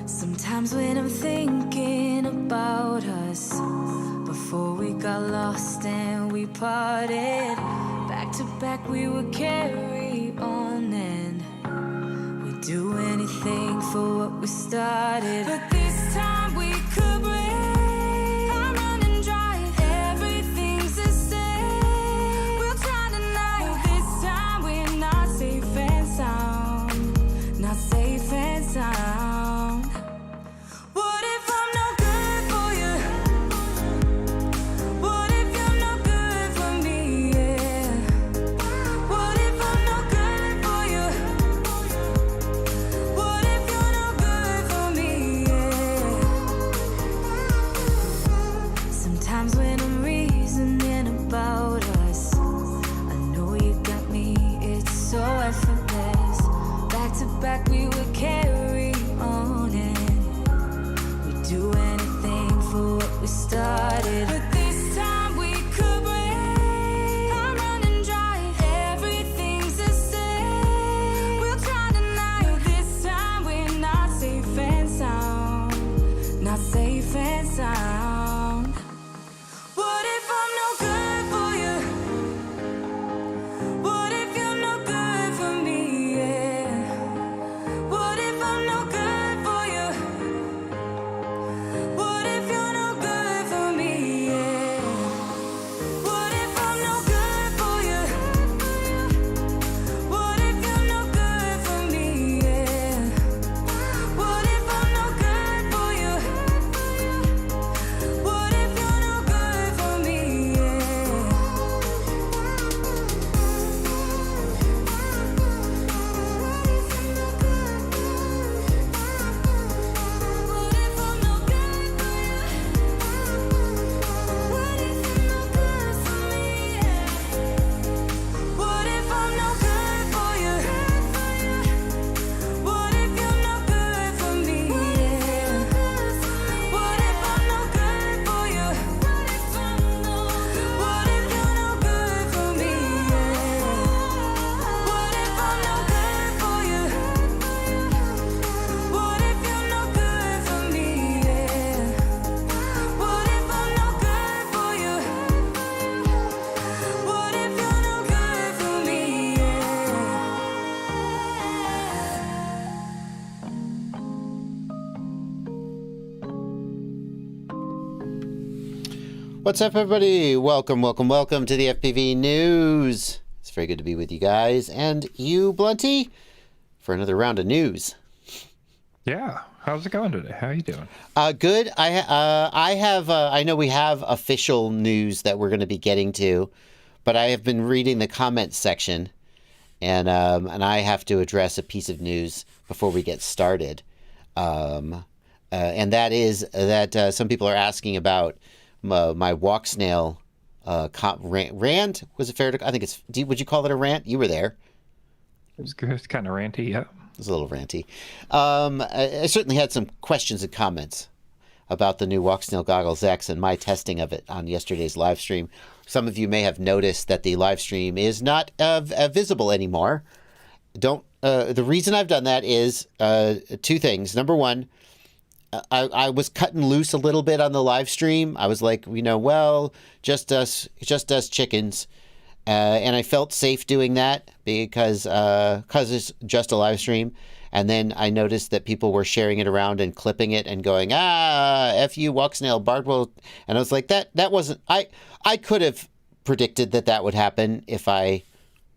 Sometimes when I'm thinking about us, before we got lost and we parted, back to back we would carry on and we'd do anything for what we started. But this time we could break. I'm running dry, everything's the same. We'll try tonight, but this time we're not safe and sound. Not safe and sound. Back we would carry on and we'd do anything for what we started. But this time we could break. I'm running dry, everything's the same. We'll try tonight, but this time we're not safe and sound. Not safe and sound. What if I'm no good for you? What if you're no good for me? Yeah. What if I'm no good for you? What if you're no good for me? Yeah. What if I'm no good for you? What if you're no good for me? Yeah. What if I'm no good for you? What if you're no good for me? Yeah. What if I'm no good for you? What if you're no good for me? Yeah. What if I'm no good for you? What if you're no good for me? Yeah. What if I'm no good for you? What if you're no good for me? Yeah. What if I'm no good for you? What if you're no good for me? Yeah. What if I'm no good for you? What if you're no good for me? What's up, everybody? Welcome to the FPV News. It's very good to be with you guys and you, Blunty, for another round of news. Yeah, how's it going today? How are you doing? Good. I know we have official news that we're going to be getting to, but I have been reading the comments section, and I have to address a piece of news before we get started, and that is that some people are asking about my walk snail rant. Was it fair to? I think it's. Would you call it a rant? You were there. It was good. It's kind of ranty, yeah. It was a little ranty. I certainly had some questions and comments about the new Walk Snail Goggles X and my testing of it on yesterday's live stream. Some of you may have noticed that the live stream is not visible anymore. The reason I've done that is two things. Number one, I was cutting loose a little bit on the live stream. I was like, just us chickens. And I felt safe doing that because it's just a live stream. And then I noticed that people were sharing it around and clipping it and going, F you, Walk Snail, Bardwell. And I was like, that wasn't, I could have predicted that would happen if I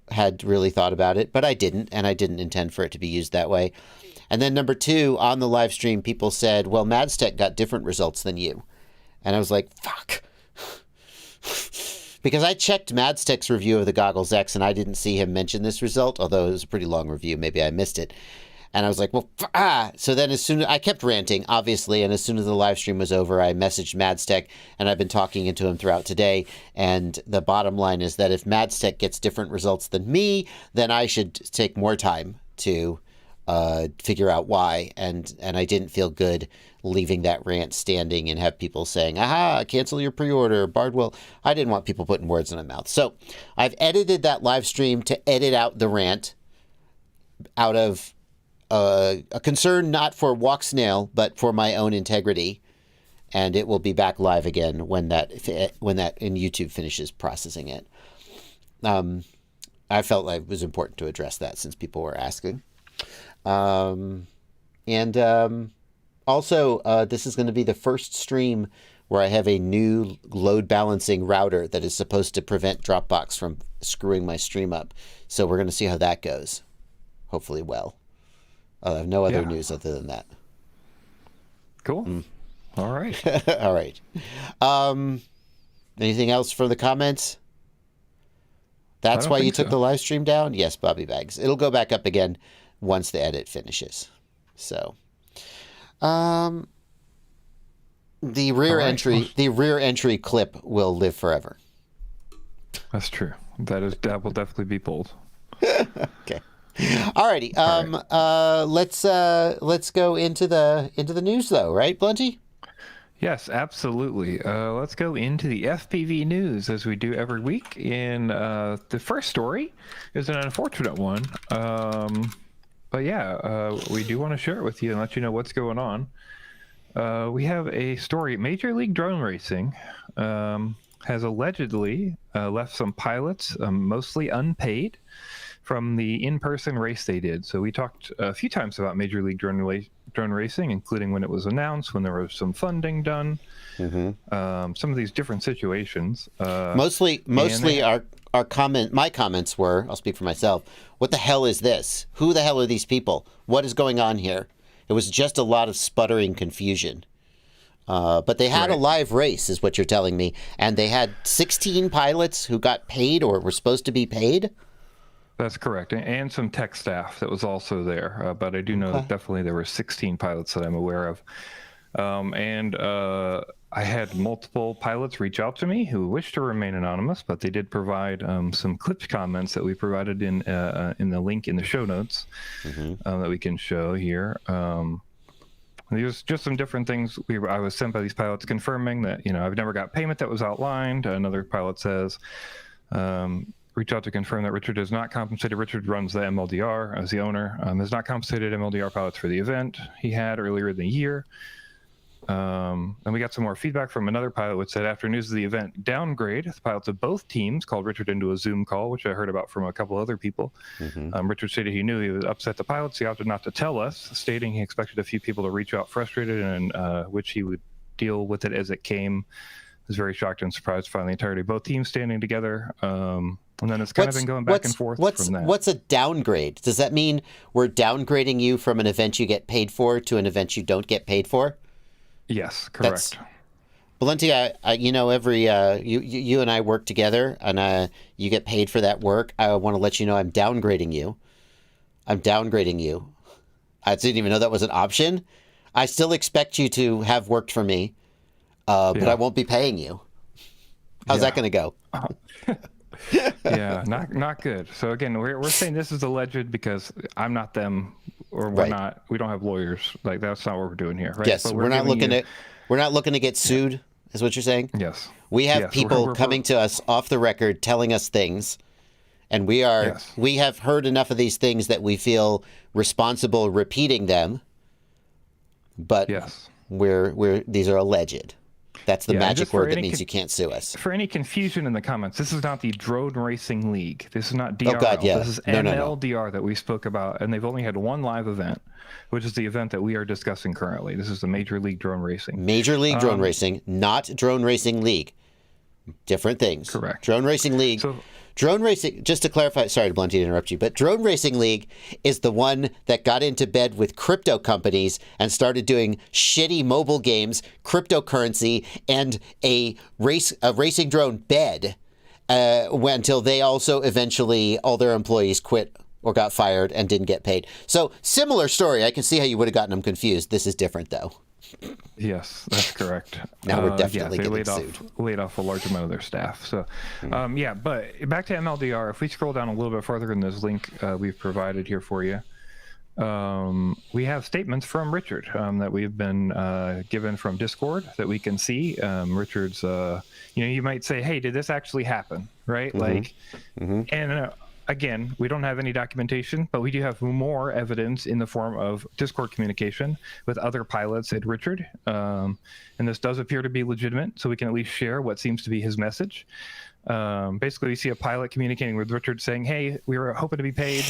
had really thought about it, but I didn't, and I didn't intend for it to be used that way. And then number two, on the live stream, people said, well, Madstech got different results than you. And I was like, fuck. Because I checked Madstech's review of the Goggles X, and I didn't see him mention this result, although it was a pretty long review. Maybe I missed it. And I was like, So then as soon as I kept ranting, obviously, and as soon as the live stream was over, I messaged Madstech, and I've been talking into him throughout today. And the bottom line is that if Madstech gets different results than me, then I should take more time to figure out why. And I didn't feel good leaving that rant standing and have people saying, aha, cancel your pre-order, Bardwell. I didn't want people putting words in my mouth. So I've edited that live stream to edit out the rant out of a concern not for Walksnail, but for my own integrity. And it will be back live again when that in YouTube finishes processing it. I felt like it was important to address that since people were asking. Also, this is going to be the first stream where I have a new load balancing router that is supposed to prevent Dropbox from screwing my stream up. So we're going to see how that goes. Hopefully well. I have no other news other than that. Cool. All right. All right. Anything else from the comments? That's why you took the live stream down? Yes, Bobby Bags. It'll go back up again once the edit finishes. So, the rear entry clip will live forever. That's true. That will definitely be pulled. Okay. Alrighty. Let's go into the news though, right, Blunty? Yes, absolutely. Let's go into the FPV news as we do every week. And the first story is an unfortunate one. But yeah, we do want to share it with you and let you know what's going on. We have a story. Major League Drone Racing has allegedly left some pilots, mostly unpaid, from the in-person race they did. So we talked a few times about Major League Drone Racing, including when it was announced, when there was some funding done, some of these different situations. Mostly my comments were, I'll speak for myself, what the hell is this? Who the hell are these people? What is going on here? It was just a lot of sputtering confusion. But they had a live race, is what you're telling me, and they had 16 pilots who got paid or were supposed to be paid? That's correct, and some tech staff that was also there. But I do know that definitely there were 16 pilots that I'm aware of. I had multiple pilots reach out to me who wished to remain anonymous, but they did provide some clipped comments that we provided in the link in the show notes that we can show here. There's just some different things I was sent by these pilots confirming that, I've never got payment that was outlined. Another pilot says, reach out to confirm that Richard is not compensated. Richard runs the MLDR as the owner, has not compensated MLDR pilots for the event he had earlier in the year. And we got some more feedback from another pilot which said after news of the event downgrade, the pilots of both teams called Richard into a Zoom call, which I heard about from a couple other people. Richard stated he knew he was upset the pilots. He opted not to tell us, stating he expected a few people to reach out frustrated and which he would deal with it as it came. I was very shocked and surprised to find the entirety of both teams standing together. And then it's kind of been going back and forth from that. What's a downgrade? Does that mean we're downgrading you from an event you get paid for to an event you don't get paid for? Yes, correct. Blunty, every you and I work together, and you get paid for that work. I want to let you know I'm downgrading you. I didn't even know that was an option. I still expect you to have worked for me, but I won't be paying you. How's that going to go? Yeah, not good. So again, we're saying this is alleged because I'm not them, or we're not. We don't have lawyers. Like that's not what we're doing here, right? Yes, but we're not looking to get sued. Is what you're saying? Yes. We have people coming to us off the record telling us things, and we have heard enough of these things that we feel responsible repeating them. But these are alleged. That's the magic word that means you can't sue us. For any confusion in the comments, this is not the Drone Racing League. This is not DRL. Oh, God, yeah. This is MLDR that we spoke about, and they've only had one live event, which is the event that we are discussing currently. This is the Major League Drone Racing. Major League Drone Racing, not Drone Racing League. Different things. Correct. Drone Racing League. Drone Racing, just to clarify, sorry, Blunty, to interrupt you, but Drone Racing League is the one that got into bed with crypto companies and started doing shitty mobile games, cryptocurrency, and a racing drone bed until they also eventually, all their employees quit or got fired and didn't get paid. So similar story. I can see how you would have gotten them confused. This is different, though. Yes, that's correct. Now we're definitely getting sued. Laid off a large amount of their staff. So, but back to MLDR. If we scroll down a little bit further in this link we've provided here for you, we have statements from Richard that we've been given from Discord that we can see. Richard's, you might say, hey, did this actually happen? Right? And again, we don't have any documentation, but we do have more evidence in the form of Discord communication with other pilots and Richard. And this does appear to be legitimate, so we can at least share what seems to be his message. Basically, we see a pilot communicating with Richard saying, hey, we were hoping to be paid.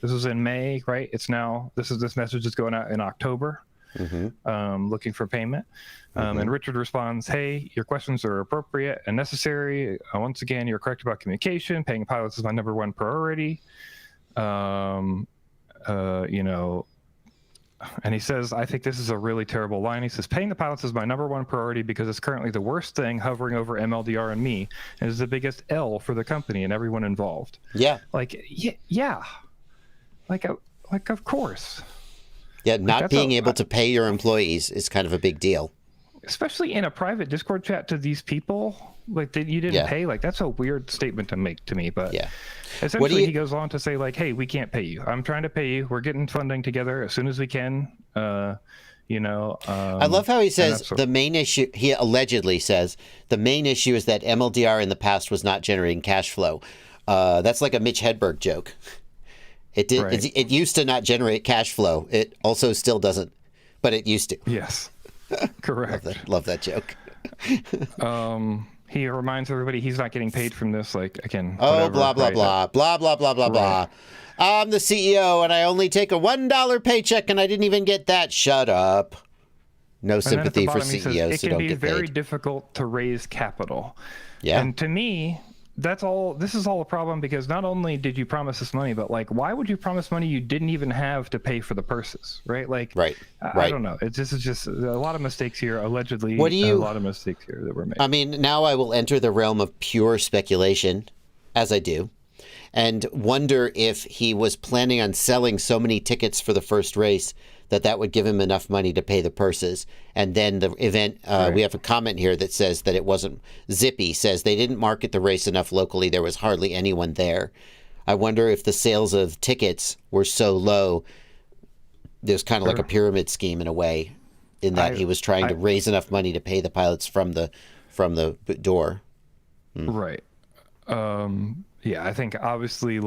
This was in May, right? It's now, this message is going out in October, looking for payment. And Richard responds, hey, your questions are appropriate and necessary. Once again, you're correct about communication. Paying pilots is my number one priority. And he says, I think this is a really terrible line. He says, paying the pilots is my number one priority because it's currently the worst thing hovering over MLDR and me, and is the biggest L for the company and everyone involved. Yeah. Like, yeah. Like, of course. Yeah, not being able to pay your employees is kind of a big deal. Especially in a private Discord chat to these people, like that you didn't pay. Like, that's a weird statement to make to me. But essentially, he goes on to say, like, hey, we can't pay you. I'm trying to pay you. We're getting funding together as soon as we can. I love how he says the main issue, he allegedly says, the main issue is that MLDR in the past was not generating cash flow. That's like a Mitch Hedberg joke. It did. Right. It used to not generate cash flow. It also still doesn't, but it used to. Yes. Correct. Love that joke. He reminds everybody he's not getting paid from this. Like, again. Oh, blah, blah, blah. Blah, blah, blah, blah, blah. I'm the CEO and I only take a $1 paycheck and I didn't even get that. Shut up. No sympathy for CEOs who don't get paid. It can be very difficult to raise capital. Yeah. And to me, this is all a problem because not only did you promise this money, but like, why would you promise money you didn't even have to pay for the purses, right? Like, I don't know. This is just a lot of mistakes here, allegedly. A lot of mistakes here that were made. I mean, now I will enter the realm of pure speculation, as I do, and wonder if he was planning on selling so many tickets for the first race that would give him enough money to pay the purses. And then the event, we have a comment here that says that it wasn't. Zippy says they didn't market the race enough locally. There was hardly anyone there. I wonder if the sales of tickets were so low, there's kind of like a pyramid scheme in a way, in that he was trying to raise enough money to pay the pilots from the door. Right. Yeah, I think obviously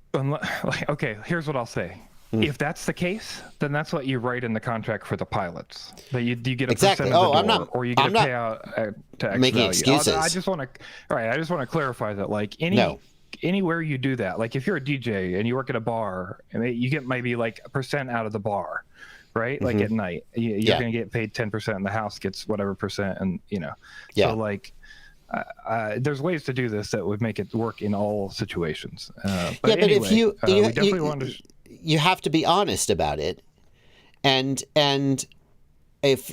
okay, here's what I'll say. If that's the case, then that's what you write in the contract for the pilots. That you get a percent of the door, or you get a payout to X making value. excuses. I just want to clarify that, like, anywhere you do that, like if you're a DJ and you work at a bar, and you get maybe like a percent out of the bar, right? Like at night, you're going to get paid 10%, and the house gets whatever percent, and So like. There's ways to do this that would make it work in all situations. But if you definitely want to. You have to be honest about it, and if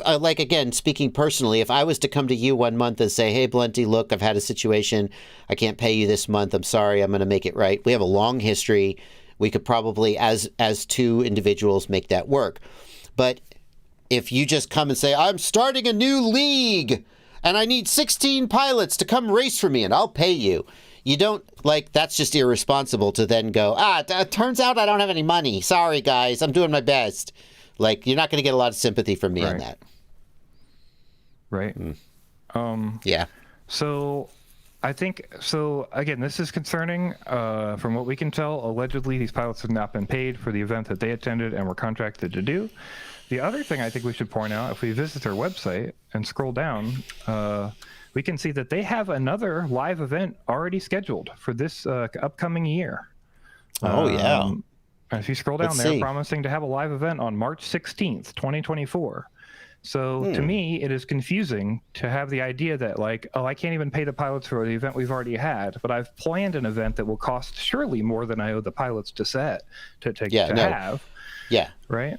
like, again, speaking personally, if I was to come to you one month and say, hey, Blunty, look, I've had a situation, I can't pay you this month, I'm sorry, I'm going to make it right. We have a long history. We could probably, as two individuals, make that work. But if you just come and say, I'm starting a new league and I need 16 pilots to come race for me and I'll pay you. You don't, like, that's just irresponsible to then go, it turns out I don't have any money. Sorry, guys, I'm doing my best. Like, you're not going to get a lot of sympathy from me on that. Right. Yeah. So I think, again, this is concerning. From what we can tell, allegedly these pilots have not been paid for the event that they attended and were contracted to do. The other thing I think we should point out, if we visit their website and scroll down, we can see that they have another live event already scheduled for this upcoming year. And if you scroll down, they're promising to have a live event on March 16th, 2024. So to me, it is confusing to have the idea that, like, I can't even pay the pilots for the event we've already had, but I've planned an event that will cost surely more than I owe the pilots to have. Yeah. Right?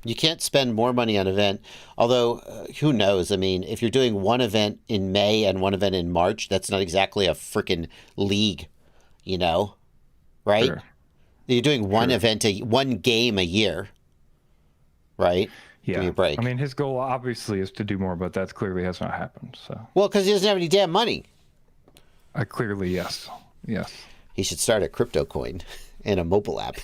You can't spend more money on an event, although who knows? I mean, if you're doing one event in May and one event in March, that's not exactly a freaking league, right? Sure. You're doing one event, one game a year, right? Yeah. Give me a break. I mean, his goal obviously is to do more, but that clearly has not happened. So. Well, because he doesn't have any damn money. Clearly, yes. He should start a crypto coin and a mobile app.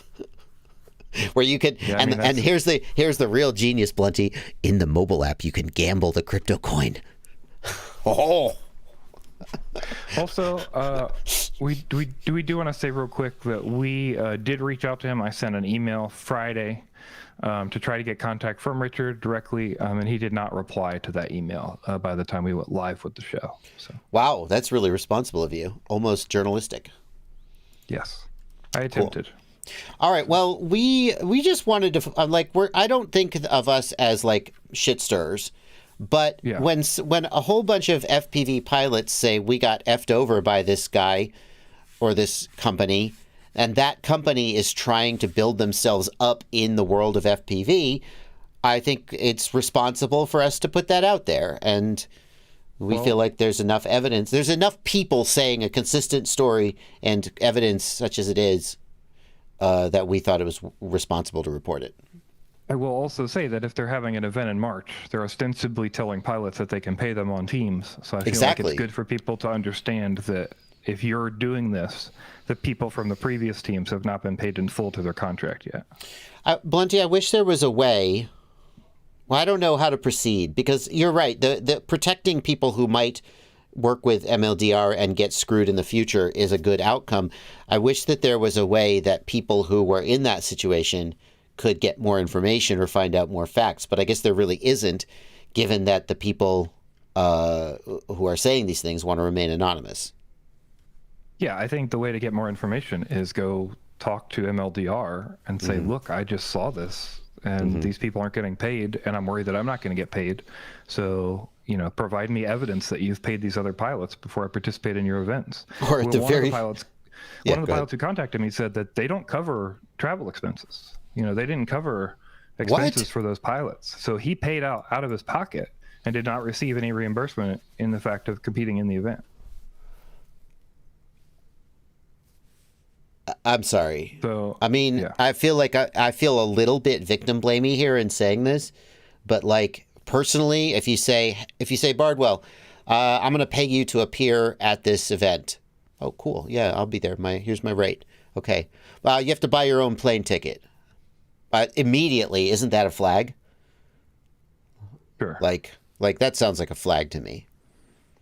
Where you could, and here's the real genius, Blunty. In the mobile app, you can gamble the crypto coin. Also, we do want to say real quick that we did reach out to him. I sent an email Friday to try to get contact from Richard directly, and he did not reply to that email by the time we went live with the show. So, wow, that's really responsible of you. Almost journalistic. yes, I attempted. Cool. All right. Well, we just wanted to I don't think of us as like shit stirrers, but when a whole bunch of FPV pilots say we got effed over by this guy or this company, and that company is trying to build themselves up in the world of FPV, I think it's responsible for us to put that out there. And we feel like there's enough evidence. There's enough people saying a consistent story and evidence such as it is that we thought it was responsible to report it. I will also say that if they're having an event in March, they're ostensibly telling pilots that they can pay them on Teams. So I feel like it's good for people to understand that if you're doing this, the people from the previous teams have not been paid in full to their contract yet. Blunty, I wish there was a way. Well, I don't know how to proceed, because you're right. The protecting people who might work with MLDR and get screwed in the future is a good outcome. I wish that there was a way that people who were in that situation could get more information or find out more facts. But I guess there really isn't, given that the people who are saying these things want to remain anonymous. Yeah, I think the way to get more information is go talk to MLDR and say, look, I just saw this, and these people aren't getting paid, and I'm worried that I'm not going to get paid. So, provide me evidence that you've paid these other pilots before I participate in your events. Or at the very... One of the pilots who contacted me said that they don't cover travel expenses. They didn't cover expenses for those pilots. So he paid out of his pocket and did not receive any reimbursement in the fact of competing in the event. I'm sorry. So, I mean, I feel like I feel a little bit victim blamey here in saying this, but like personally, if you say Bardwell, I'm going to pay you to appear at this event. Oh, cool. Yeah, I'll be there. Here's my rate. Okay. Well, you have to buy your own plane ticket. Immediately, isn't that a flag? Sure. Like that sounds like a flag to me.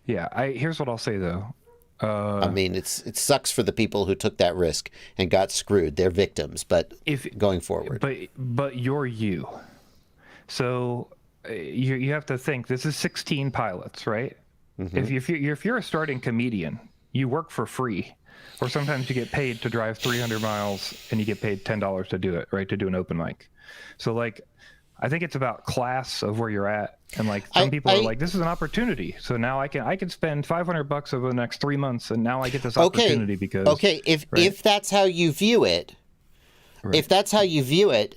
Yeah. Here's what I'll say though. I mean, it sucks for the people who took that risk and got screwed. They're victims, but going forward. But you're you. So you have to think, this is 16 pilots, right? If you're a starting comedian, you work for free. Or sometimes you get paid to drive 300 miles and you get paid $10 to do it, right? To do an open mic. So I think it's about class of where you're at. And some people are like, this is an opportunity. So now I can spend $500 over the next 3 months, and now I get this opportunity because. If that's how you view it,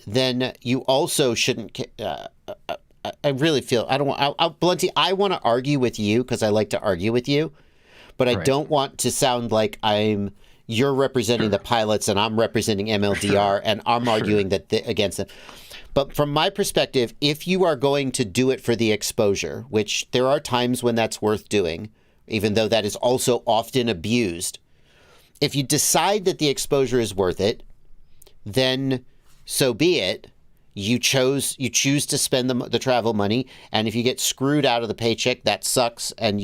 then you also shouldn't. I really feel Blunty, I want to argue with you because I like to argue with you, but I don't want to sound like you're representing the pilots and I'm representing MLDR and I'm arguing that against them. But from my perspective, if you are going to do it for the exposure, which there are times when that's worth doing, even though that is also often abused, if you decide that the exposure is worth it, then so be it. You choose to spend the travel money, and if you get screwed out of the paycheck, that sucks, and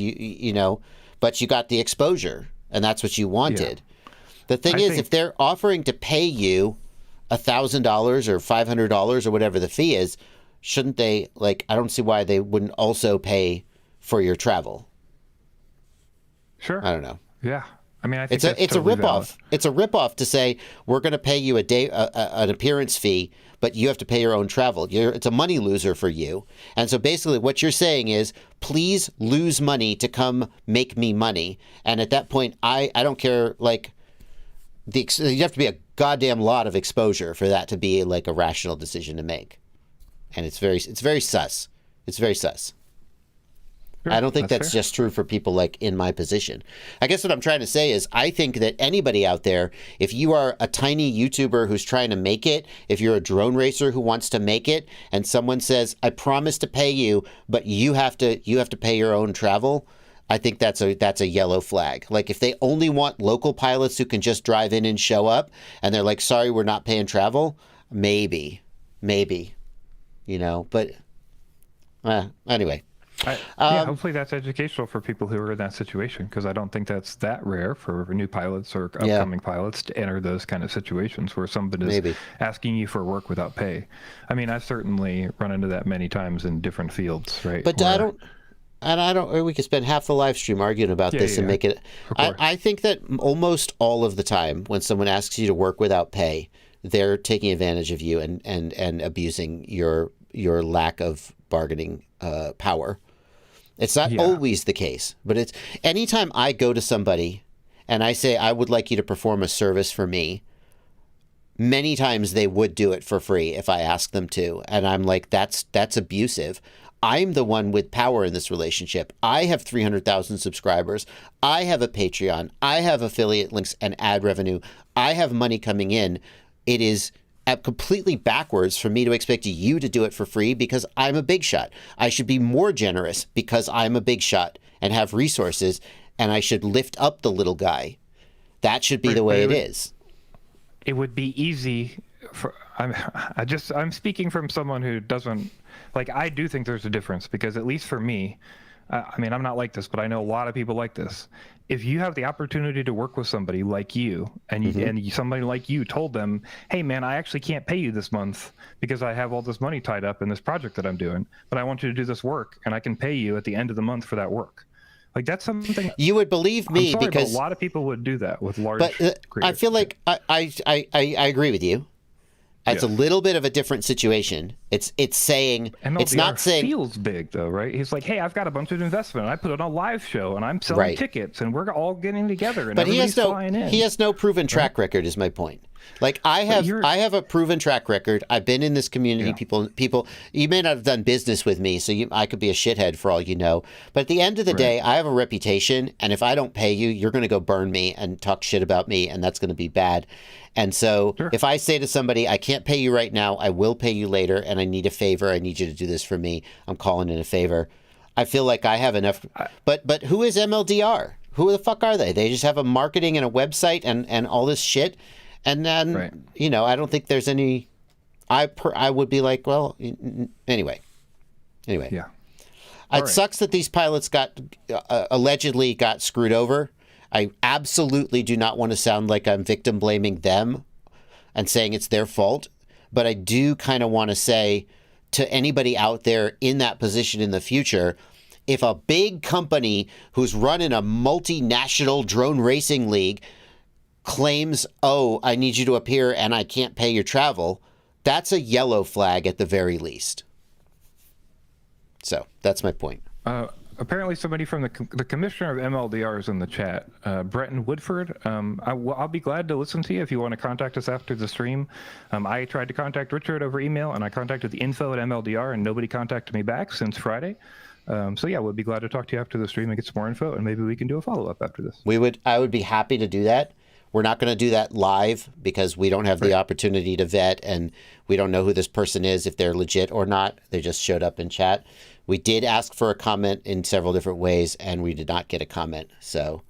but you got the exposure, and that's what you wanted. Yeah. The thing is, if they're offering to pay you $1,000 or $500 or whatever the fee is, shouldn't they? I don't see why they wouldn't also pay for your travel. Sure. I don't know. Yeah. I mean, I think it's a ripoff. It's a ripoff to say we're going to pay you an appearance fee, but you have to pay your own travel. It's a money loser for you. And so basically, what you're saying is, please lose money to come make me money. And at that point, I don't care. You have to be a goddamn lot of exposure for that to be a rational decision to make. And it's very sus. It's very sus. Sure, I don't think that's just true for people in my position. I guess what I'm trying to say is I think that anybody out there, if you are a tiny YouTuber who's trying to make it, if you're a drone racer who wants to make it, and someone says, I promise to pay you, but you have to pay your own travel, I think that's a yellow flag. If they only want local pilots who can just drive in and show up, and they're like, sorry, we're not paying travel, maybe, but anyway. Hopefully that's educational for people who are in that situation, because I don't think that's that rare for new pilots or upcoming pilots to enter those kind of situations where somebody is asking you for work without pay. I mean, I've certainly run into that many times in different fields, right? But we could spend half the live stream arguing about this and make it. I think that almost all of the time when someone asks you to work without pay, they're taking advantage of you and abusing your lack of bargaining power. It's not always the case, but it's anytime I go to somebody and I say, I would like you to perform a service for me, many times they would do it for free if I asked them to. And I'm like, that's abusive. I'm the one with power in this relationship. I have 300,000 subscribers. I have a Patreon. I have affiliate links and ad revenue. I have money coming in. It is completely backwards for me to expect you to do it for free because I'm a big shot. I should be more generous because I'm a big shot and have resources, and I should lift up the little guy. That should be the way it is. It would be easy for I'm speaking from someone who doesn't like. I do think there's a difference because at least for me, I mean, I'm not like this, but I know a lot of people like this. If you have the opportunity to work with somebody like you, and somebody like you told them, hey man, I actually can't pay you this month because I have all this money tied up in this project that I'm doing, but I want you to do this work and I can pay you at the end of the month for that work. Like that's something you would believe me, because a lot of people would do that with large. But I feel like I agree with you. It's a little bit of a different situation. It's saying MLDR it's not saying feels big though, right? He's like, hey, I've got a bunch of investment. I put it on a live show, and I'm selling tickets, and we're all getting together. And but he flying in. He has no proven track record. Is my point. Like I have a proven track record. I've been in this community. People. You may not have done business with me, so I could be a shithead for all you know. But at the end of the day, I have a reputation, and if I don't pay you, you're going to go burn me and talk shit about me, and that's going to be bad. And so if I say to somebody, I can't pay you right now, I will pay you later, and I need a favor, I need you to do this for me, I'm calling in a favor. I feel like I have enough. But who is MLDR? Who the fuck are they? They just have a marketing and a website and all this shit. And then, I don't think there's any. I would be like, well, anyway. Yeah. It sucks that these pilots allegedly got screwed over. I absolutely do not want to sound like I'm victim blaming them and saying it's their fault. But I do kind of want to say to anybody out there in that position in the future, if a big company who's running a multinational drone racing league claims, oh, I need you to appear and I can't pay your travel, that's a yellow flag at the very least. So that's my point. Apparently somebody from the commissioner of MLDR is in the chat, Bretton Woodford. I'll be glad to listen to you if you want to contact us after the stream. I tried to contact Richard over email, and I contacted the info at MLDR, and nobody contacted me back since Friday. So yeah, we'll be glad to talk to you after the stream and get some more info, and maybe we can do a follow-up after this. I would be happy to do that. We're not going to do that live because we don't have the opportunity to vet, and we don't know who this person is, if they're legit or not. They just showed up in chat. We did ask for a comment in several different ways, and we did not get a comment. So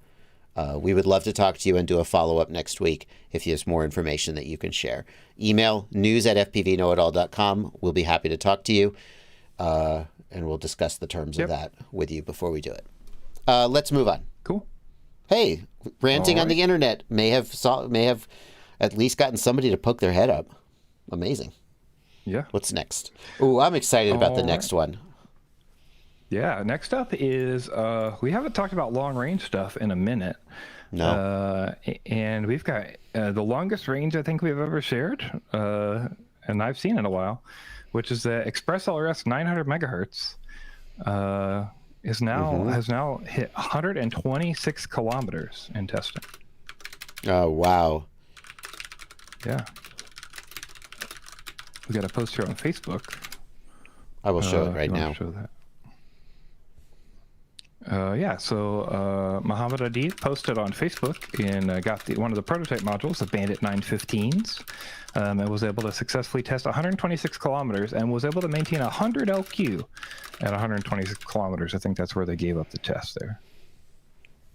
we would love to talk to you and do a follow-up next week if there's more information that you can share. Email news@fpvknowitall.com. We'll be happy to talk to you, and we'll discuss the terms of that with you before we do it. Let's move on. Cool. Hey, ranting on the internet may have at least gotten somebody to poke their head up. Amazing. Yeah. What's next? Ooh, I'm excited about the next one. Yeah, next up is we haven't talked about long range stuff in a minute. No. And we've got the longest range I think we've ever shared, and I've seen in a while, which is the ExpressLRS 900 megahertz. Has now hit 126 kilometers in testing. Oh wow! Yeah, we got a post here on Facebook. I will show it right now. Show that. So Muhammad Adid posted on Facebook and got one of the prototype modules, the Bandit 915s, and was able to successfully test 126 kilometers and was able to maintain 100 LQ at 126 kilometers. I think that's where they gave up the test there.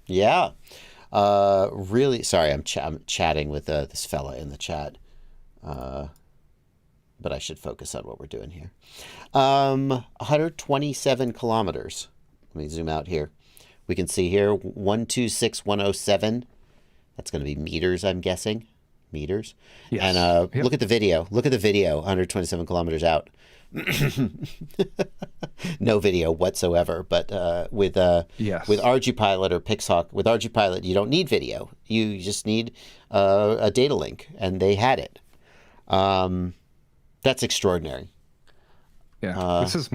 Yeah. Really, sorry, I'm chatting with this fella in the chat. but I should focus on what we're doing here. 127 kilometers. Let me zoom out here. We can see here 126,107. That's going to be meters, I'm guessing. Meters. Yes. And look at the video. Look at the video. 127 kilometers out. No video whatsoever. But with RGPilot or Pixhawk, with RGPilot, you don't need video. You just need a data link, and they had it. That's extraordinary. Yeah, this is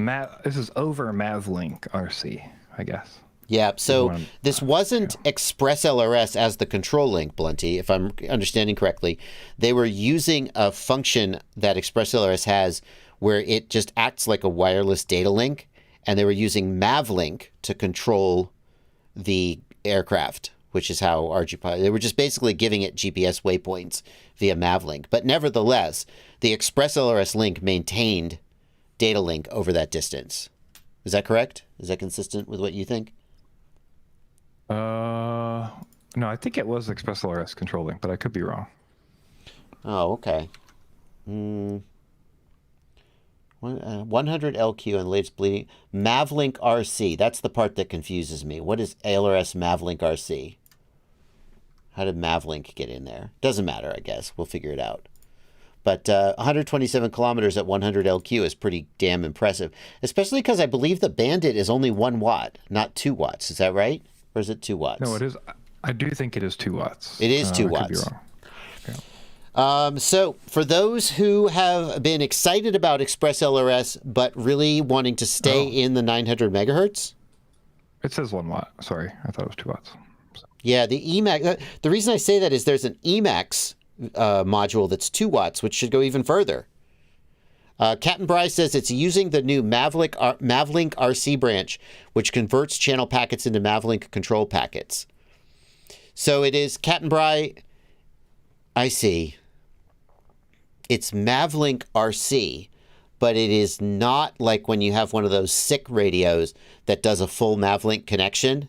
over MavLink RC, I guess. Yeah, so this wasn't ExpressLRS as the control link, Blunty, if I'm understanding correctly. They were using a function that ExpressLRS has where it just acts like a wireless data link, and they were using MavLink to control the aircraft, which is how RGPilot... They were just basically giving it GPS waypoints via MavLink. But nevertheless, the ExpressLRS link maintained data link over that distance. Is that correct? Is that consistent with what you think? No, I think it was ExpressLRS control link, but I could be wrong. Oh, okay. 100 LQ and Lave's bleeding. MavLink RC. That's the part that confuses me. What is ELRS MavLink RC? How did MavLink get in there? Doesn't matter, I guess. We'll figure it out. But 127 kilometers at 100 LQ is pretty damn impressive, especially because I believe the Bandit is only 1 watt, not 2 watts. Is that right? Or is it 2 watts? No, it is. I do think it is 2 watts. It is 2 watts. I could be wrong. Yeah. So for those who have been excited about ExpressLRS but really wanting to stay in the 900 megahertz, it says 1 watt. Sorry, I thought it was 2 watts. So. Yeah, the Emax. The reason I say that is there's an Emax module that's 2 watts, which should go even further. Captain Bryce says it's using the new MavLink RC branch, which converts channel packets into MavLink control packets. So it is, Captain Bry, I see. It's MavLink RC, but it is not like when you have one of those SICK radios that does a full MavLink connection.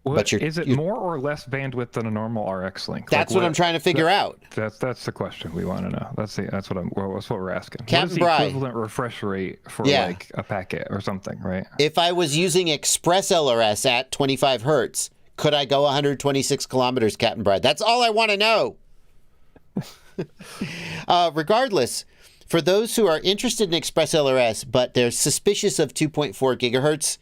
Is it more or less bandwidth than a normal RX link? That's what I'm trying to figure out. That's the question we want to know. That's what we're asking. Captain what is the Bry, equivalent refresh rate for like a packet or something, right? If I was using ExpressLRS at 25 hertz, could I go 126 kilometers, Captain Bry? That's all I want to know. Regardless, for those who are interested in ExpressLRS, but they're suspicious of 2.4 gigahertz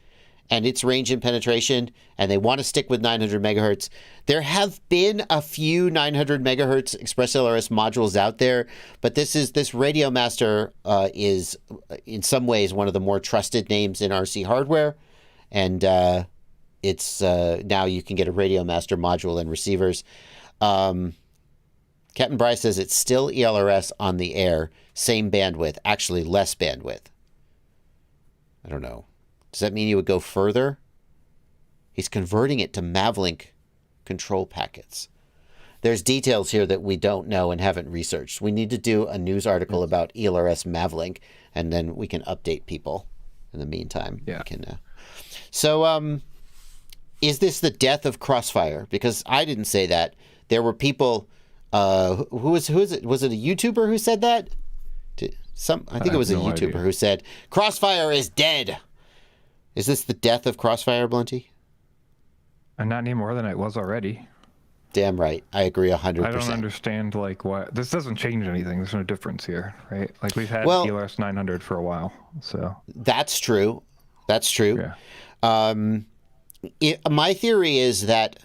and its range and penetration, and they want to stick with 900 megahertz, there have been a few 900 megahertz ExpressLRS modules out there, but this Radio Master is in some ways one of the more trusted names in RC hardware, and it's now you can get a Radio Master module and receivers. Captain Bryce says it's still ELRS on the air, same bandwidth, actually less bandwidth. I don't know. Does that mean you would go further? He's converting it to MavLink control packets. There's details here that we don't know and haven't researched. We need to do a news article about ELRS MavLink, and then we can update people in the meantime. Yeah. So, is this the death of Crossfire? Because I didn't say that. There were people... who is it? Was it a YouTuber who said that? I think it was a YouTuber who said, Crossfire is dead. Is this the death of Crossfire, Blunty? And not any more than it was already. Damn right. I agree 100%. I don't understand, like, why. This doesn't change anything. There's no difference here, right? Like, we've had ELRS 900 for a while, so. That's true. Yeah. My theory is that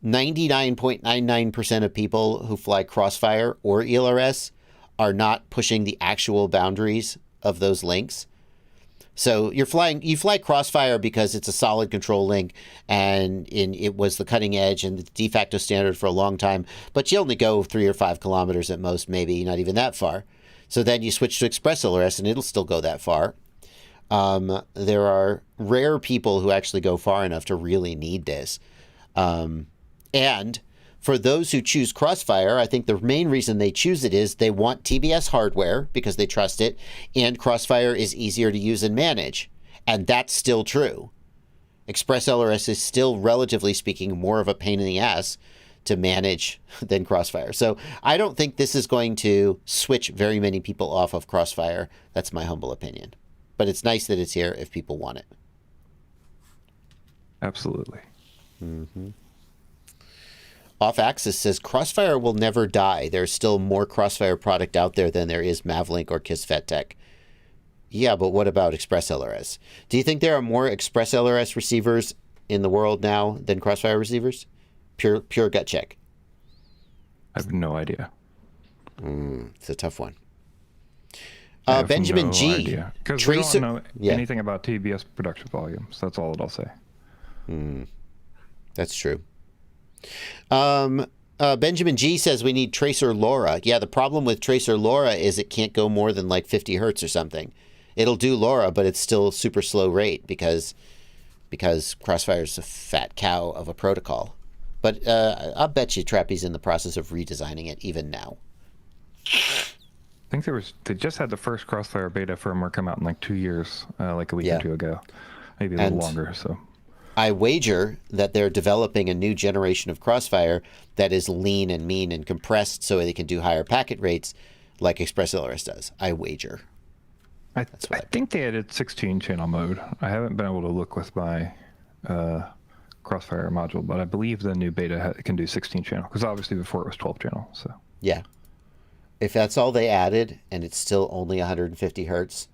99.99% of people who fly Crossfire or ELRS are not pushing the actual boundaries of those links. So you fly Crossfire because it's a solid control link, and it was the cutting edge and the de facto standard for a long time, but you only go 3 or 5 kilometers at most, maybe not even that far. So then you switch to ExpressLRS and it'll still go that far. There are rare people who actually go far enough to really need this. And for those who choose Crossfire, I think the main reason they choose it is they want TBS hardware because they trust it, and Crossfire is easier to use and manage. And that's still true. ExpressLRS is still, relatively speaking, more of a pain in the ass to manage than Crossfire. So I don't think this is going to switch very many people off of Crossfire. That's my humble opinion. But it's nice that it's here if people want it. Absolutely. Mm-hmm. Off Axis says Crossfire will never die. There's still more Crossfire product out there than there is Mavlink or KISS Tech. Yeah, but what about ExpressLRS? Do you think there are more ExpressLRS receivers in the world now than Crossfire receivers? Pure gut check. I have no idea. It's a tough one. Benjamin no G. Because we don't know Yeah. anything about TBS production volumes. That's all that I'll say. That's true. Benjamin G says we need Tracer LoRa. Yeah, the problem with Tracer LoRa is it can't go more than like 50 hertz or something. It'll do LoRa, but it's still super slow rate because Crossfire's a fat cow of a protocol. But I'll bet you Trappy's in the process of redesigning it even now. I think they just had the first Crossfire beta firmware come out in like 2 years, like a week or two ago, maybe a little longer. So I wager that they're developing a new generation of Crossfire that is lean and mean and compressed so they can do higher packet rates like ExpressLRS does. I wager. I think they added 16 channel mode. I haven't been able to look with my Crossfire module, but I believe the new beta can do 16 channel because obviously before it was 12 channel. So yeah, if that's all they added and it's still only 150 hertz,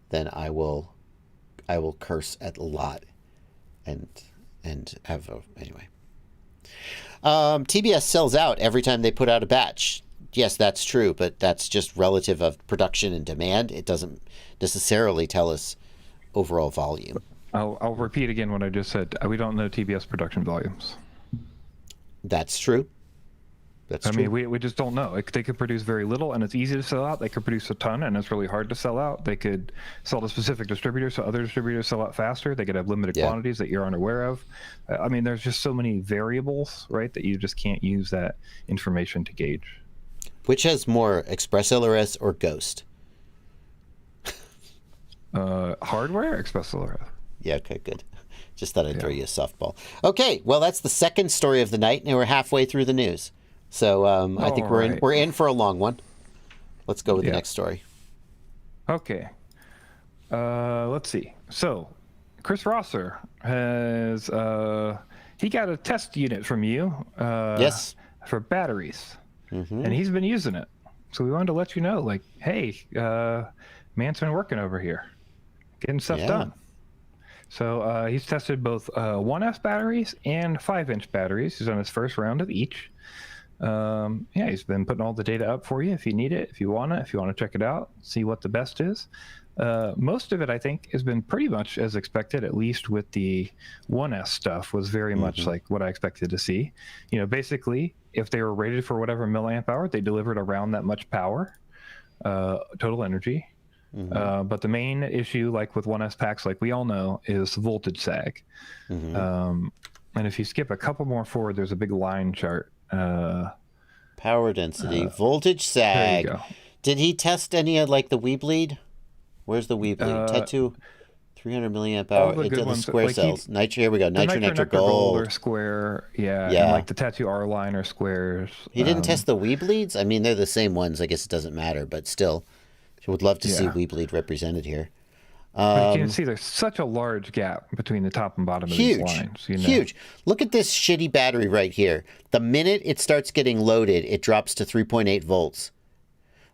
then I will curse at a lot and have anyway. TBS sells out every time they put out a batch. Yes, that's true, but that's just relative of production and demand. It doesn't necessarily tell us overall volume. I'll repeat again what I just said. We don't know TBS production volumes. That's true. That's true. I mean, we just don't know. Like, they could produce very little, and it's easy to sell out. They could produce a ton, and it's really hard to sell out. They could sell to specific distributors, so other distributors sell out faster. They could have limited quantities that you're unaware of. I mean, there's just so many variables, right, that you just can't use that information to gauge. Which has more, ExpressLRS or Ghost? Hardware, ExpressLRS. Yeah, okay, good. Just thought I'd throw you a softball. Okay, well, that's the second story of the night, and we're halfway through the news. So I think we're in for a long one. Let's go with the next story. Okay. Let's see. So, Chris Rosser has he got a test unit from you. Yes. For batteries, Mm-hmm. and he's been using it. So we wanted to let you know, like, hey, man's been working over here, getting stuff done. So he's tested both 1S batteries and 5-inch batteries. He's on his first round of each. He's been putting all the data up for you if you need it, if you want to check it out, see what the best is. Most of it, I think, has been pretty much as expected, at least with the 1S stuff, was very much like what I expected to see. You know, basically, if they were rated for whatever milliamp hour, they delivered around that much power, total energy. But the main issue, like with 1S packs, like we all know, is voltage sag. And if you skip a couple more forward, there's a big line chart. Power density, voltage sag. There you go. Did he test any of like the WeBleed? Where's the WeBleed? Tattoo, 300 milliamp hour. The good ones, square like cells. Here we go. Nitro gold. Are square, and like the Tattoo R line are squares. He didn't test the WeBleeds? I mean, they're the same ones. I guess it doesn't matter, but still, I would love to see WeBleed represented here. But you can see there's such a large gap between the top and bottom of these lines. You know? Huge. Look at this shitty battery right here. The minute it starts getting loaded, it drops to 3.8 volts.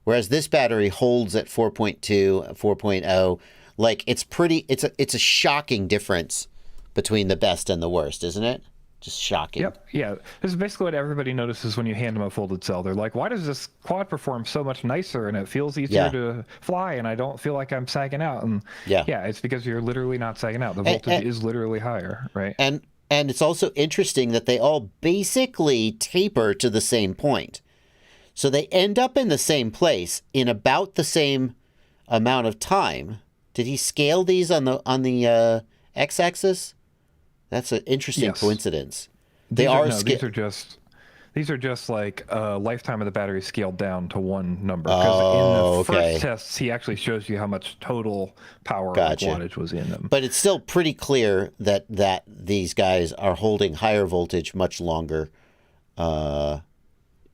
Whereas this battery holds at 4.2, 4.0. Like, it's a shocking difference between the best and the worst, isn't it? Just shocking. Yep. Yeah. This is basically what everybody notices when you hand them a folded cell. They're like, why does this quad perform so much nicer and it feels easier to fly and I don't feel like I'm sagging out? And it's because you're literally not sagging out. The voltage is literally higher, right? And it's also interesting that they all basically taper to the same point. So they end up in the same place in about the same amount of time. Did he scale these on the x-axis? That's an interesting coincidence. These are just like lifetime of the battery scaled down to one number. Because in the first tests, he actually shows you how much total power or wattage was in them. But it's still pretty clear that these guys are holding higher voltage much longer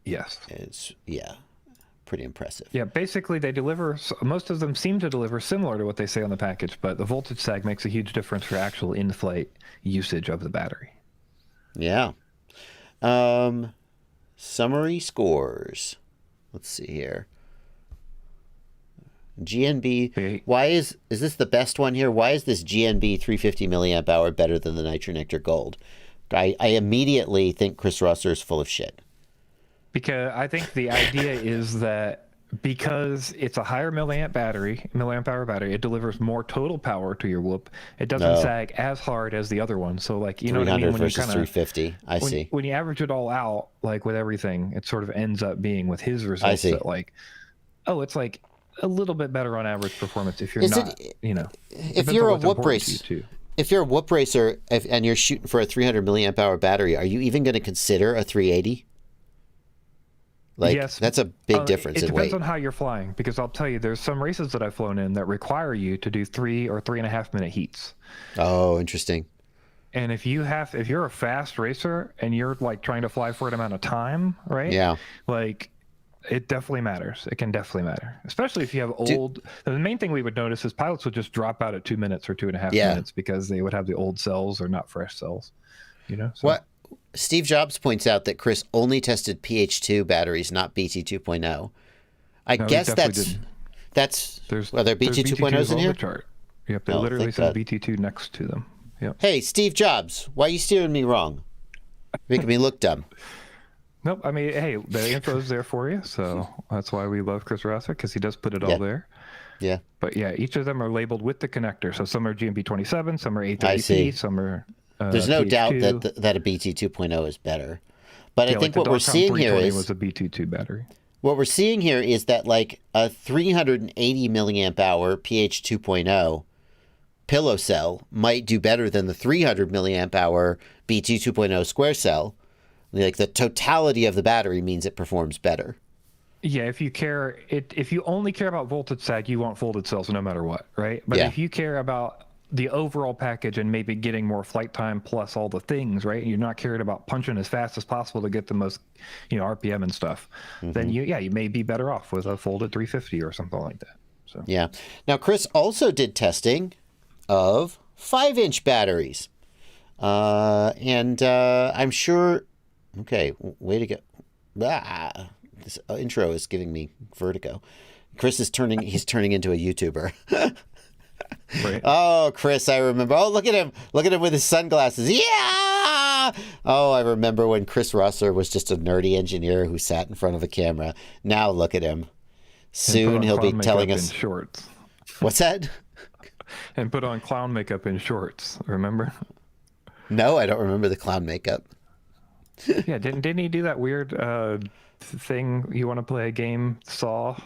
Yes. It's pretty impressive. Yeah, basically they deliver, most of them seem to deliver similar to what they say on the package, but the voltage sag makes a huge difference for actual in-flight usage of the battery. Yeah. Summary scores. Let's see here. GNB. Why is this the best one here? Why is this GNB 350 milliamp hour better than the Nitro Nectar Gold? I immediately think Chris Rosser is full of shit. Because I think the idea is that because it's a higher milliamp hour battery, it delivers more total power to your whoop. It doesn't sag as hard as the other one. So like, you know what I mean? When versus you kinda, 350. I see. When you average it all out, like with everything, it sort of ends up being with his results that like, oh, it's like a little bit better on average performance if you're if you're a whoop racer, if you're a whoop racer and you're shooting for a 300 milliamp hour battery, are you even going to consider a 380? Like, yes, that's a big difference in weight. It depends on how you're flying, because I'll tell you, there's some races that I've flown in that require you to do 3 or 3.5 minute heats. Oh, interesting. And if you're a fast racer and you're like trying to fly for an amount of time, right? Yeah. Like, it definitely matters. It can definitely matter, especially if you have old. The main thing we would notice is pilots would just drop out at 2 minutes or 2.5 minutes because they would have the old cells or not fresh cells. You know. So. What? Steve Jobs points out that Chris only tested PH2 batteries, not BT 2.0. I guess that's are there BT 2.0s in here? The chart. Yep, they literally said BT2 next to them. Yep. Hey, Steve Jobs, why are you steering me wrong? Making me look dumb. Nope. I mean, hey, the info's there for you, so that's why we love Chris Rosser, because he does put it all there. Yeah. But yeah, each of them are labeled with the connector. So some are GMB27, some are A30P, some are. There's no doubt that a BT 2.0 is better, but I think what we're seeing here was a BT2 battery. What we're seeing here is that like a 380 milliamp hour PH 2.0 pillow cell might do better than the 300 milliamp hour BT 2.0 square cell. Like the totality of the battery means it performs better. Yeah, if you only care about voltage sag, you want folded cells no matter what, right? But if you care about the overall package and maybe getting more flight time plus all the things, right? You're not caring about punching as fast as possible to get the most, RPM and stuff. Then you may be better off with a folded 350 or something like that. So yeah. Now Chris also did testing of 5-inch batteries, and I'm sure. Okay, way to go. This intro is giving me vertigo. Chris is turning into a YouTuber. Right. Oh, Chris, I remember. Oh, look at him. Look at him with his sunglasses. Yeah! Oh, I remember when Chris Rosser was just a nerdy engineer who sat in front of a camera. Now look at him. Soon he'll be telling us. In shorts. What's that? And put on clown makeup in shorts, remember? No, I don't remember the clown makeup. Yeah, didn't he do that weird thing? You want to play a game, Saw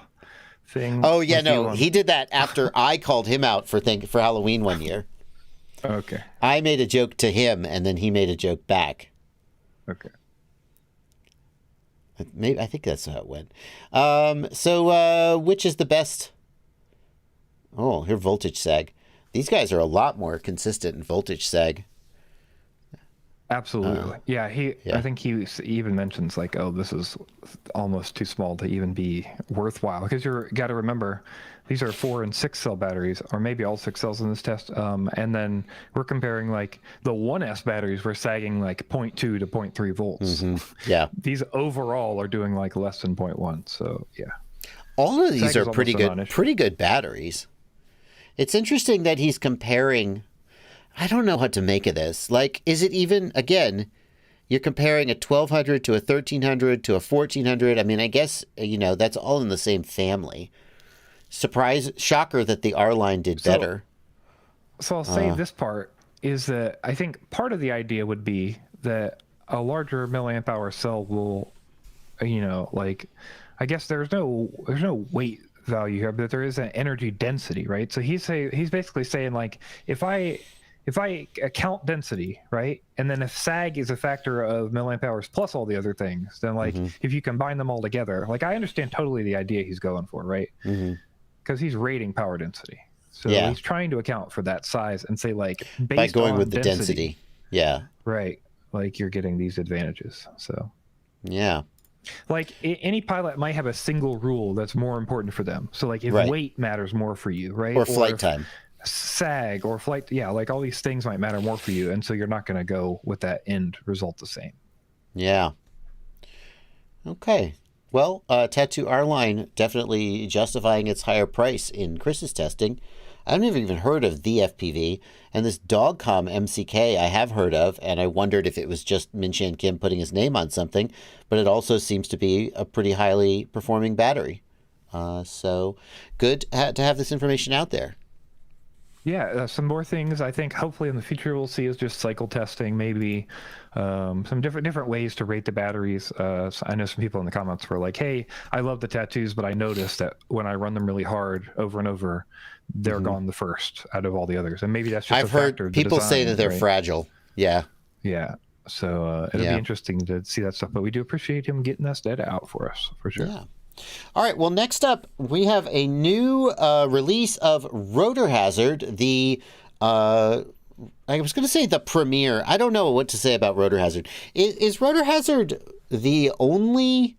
thing? Oh yeah, no, he did that after I called him out for Halloween one year. Okay. I made a joke to him, and then he made a joke back. Okay. Maybe I think that's how it went. So which is the best? Oh, here voltage sag. These guys are a lot more consistent in voltage sag. Absolutely. I think he even mentions like, oh, this is almost too small to even be worthwhile, because you got to remember these are 4 and 6 cell batteries, or maybe all 6 cells in this test. And then we're comparing like the 1S batteries were sagging like 0.2 to 0.3 volts. Yeah. These overall are doing like less than 0.1. So yeah. All of these are pretty good batteries. It's interesting that he's comparing. I don't know what to make of this. Like, is it even, again, you're comparing a 1200 to a 1300 to a 1400. I mean, I guess, that's all in the same family. Shocker that the R-Line did better. So I'll say this part is that I think part of the idea would be that a larger milliamp hour cell will, I guess there's no weight value here, but there is an energy density, right? So he's basically saying like, if I count density, right, and then if sag is a factor of milliamp hours plus all the other things, then like if you combine them all together, like I understand totally the idea he's going for, right? Because he's rating power density, so he's trying to account for that size and say like based by going on with the density, right? Like you're getting these advantages. So Yeah. Like any pilot might have a single rule that's more important for them. So like if weight matters more for you, right? Or flight time. SAG or flight, like all these things might matter more for you, and so you're not going to go with that end result the same. Yeah. Okay. Well, Tattoo R-Line definitely justifying its higher price in Chris's testing. I've never even heard of the FPV, and this Dogcom MCK I have heard of, and I wondered if it was just Min-Chan Kim putting his name on something, but it also seems to be a pretty highly performing battery. So good to have this information out there. Yeah, some more things I think hopefully in the future we'll see is just cycle testing, maybe some different ways to rate the batteries. So I know some people in the comments were like, hey, I love the tattoos, but I noticed that when I run them really hard over and over, they're gone the first out of all the others. And maybe that's just I've heard people say that they're fragile. Yeah. Yeah. So it'll be interesting to see that stuff. But we do appreciate him getting this data out for us, for sure. Yeah. All right. Well, next up, we have a new release of Rotor Hazard. The I was going to say the premiere. I don't know what to say about Rotor Hazard. Is Rotor Hazard the only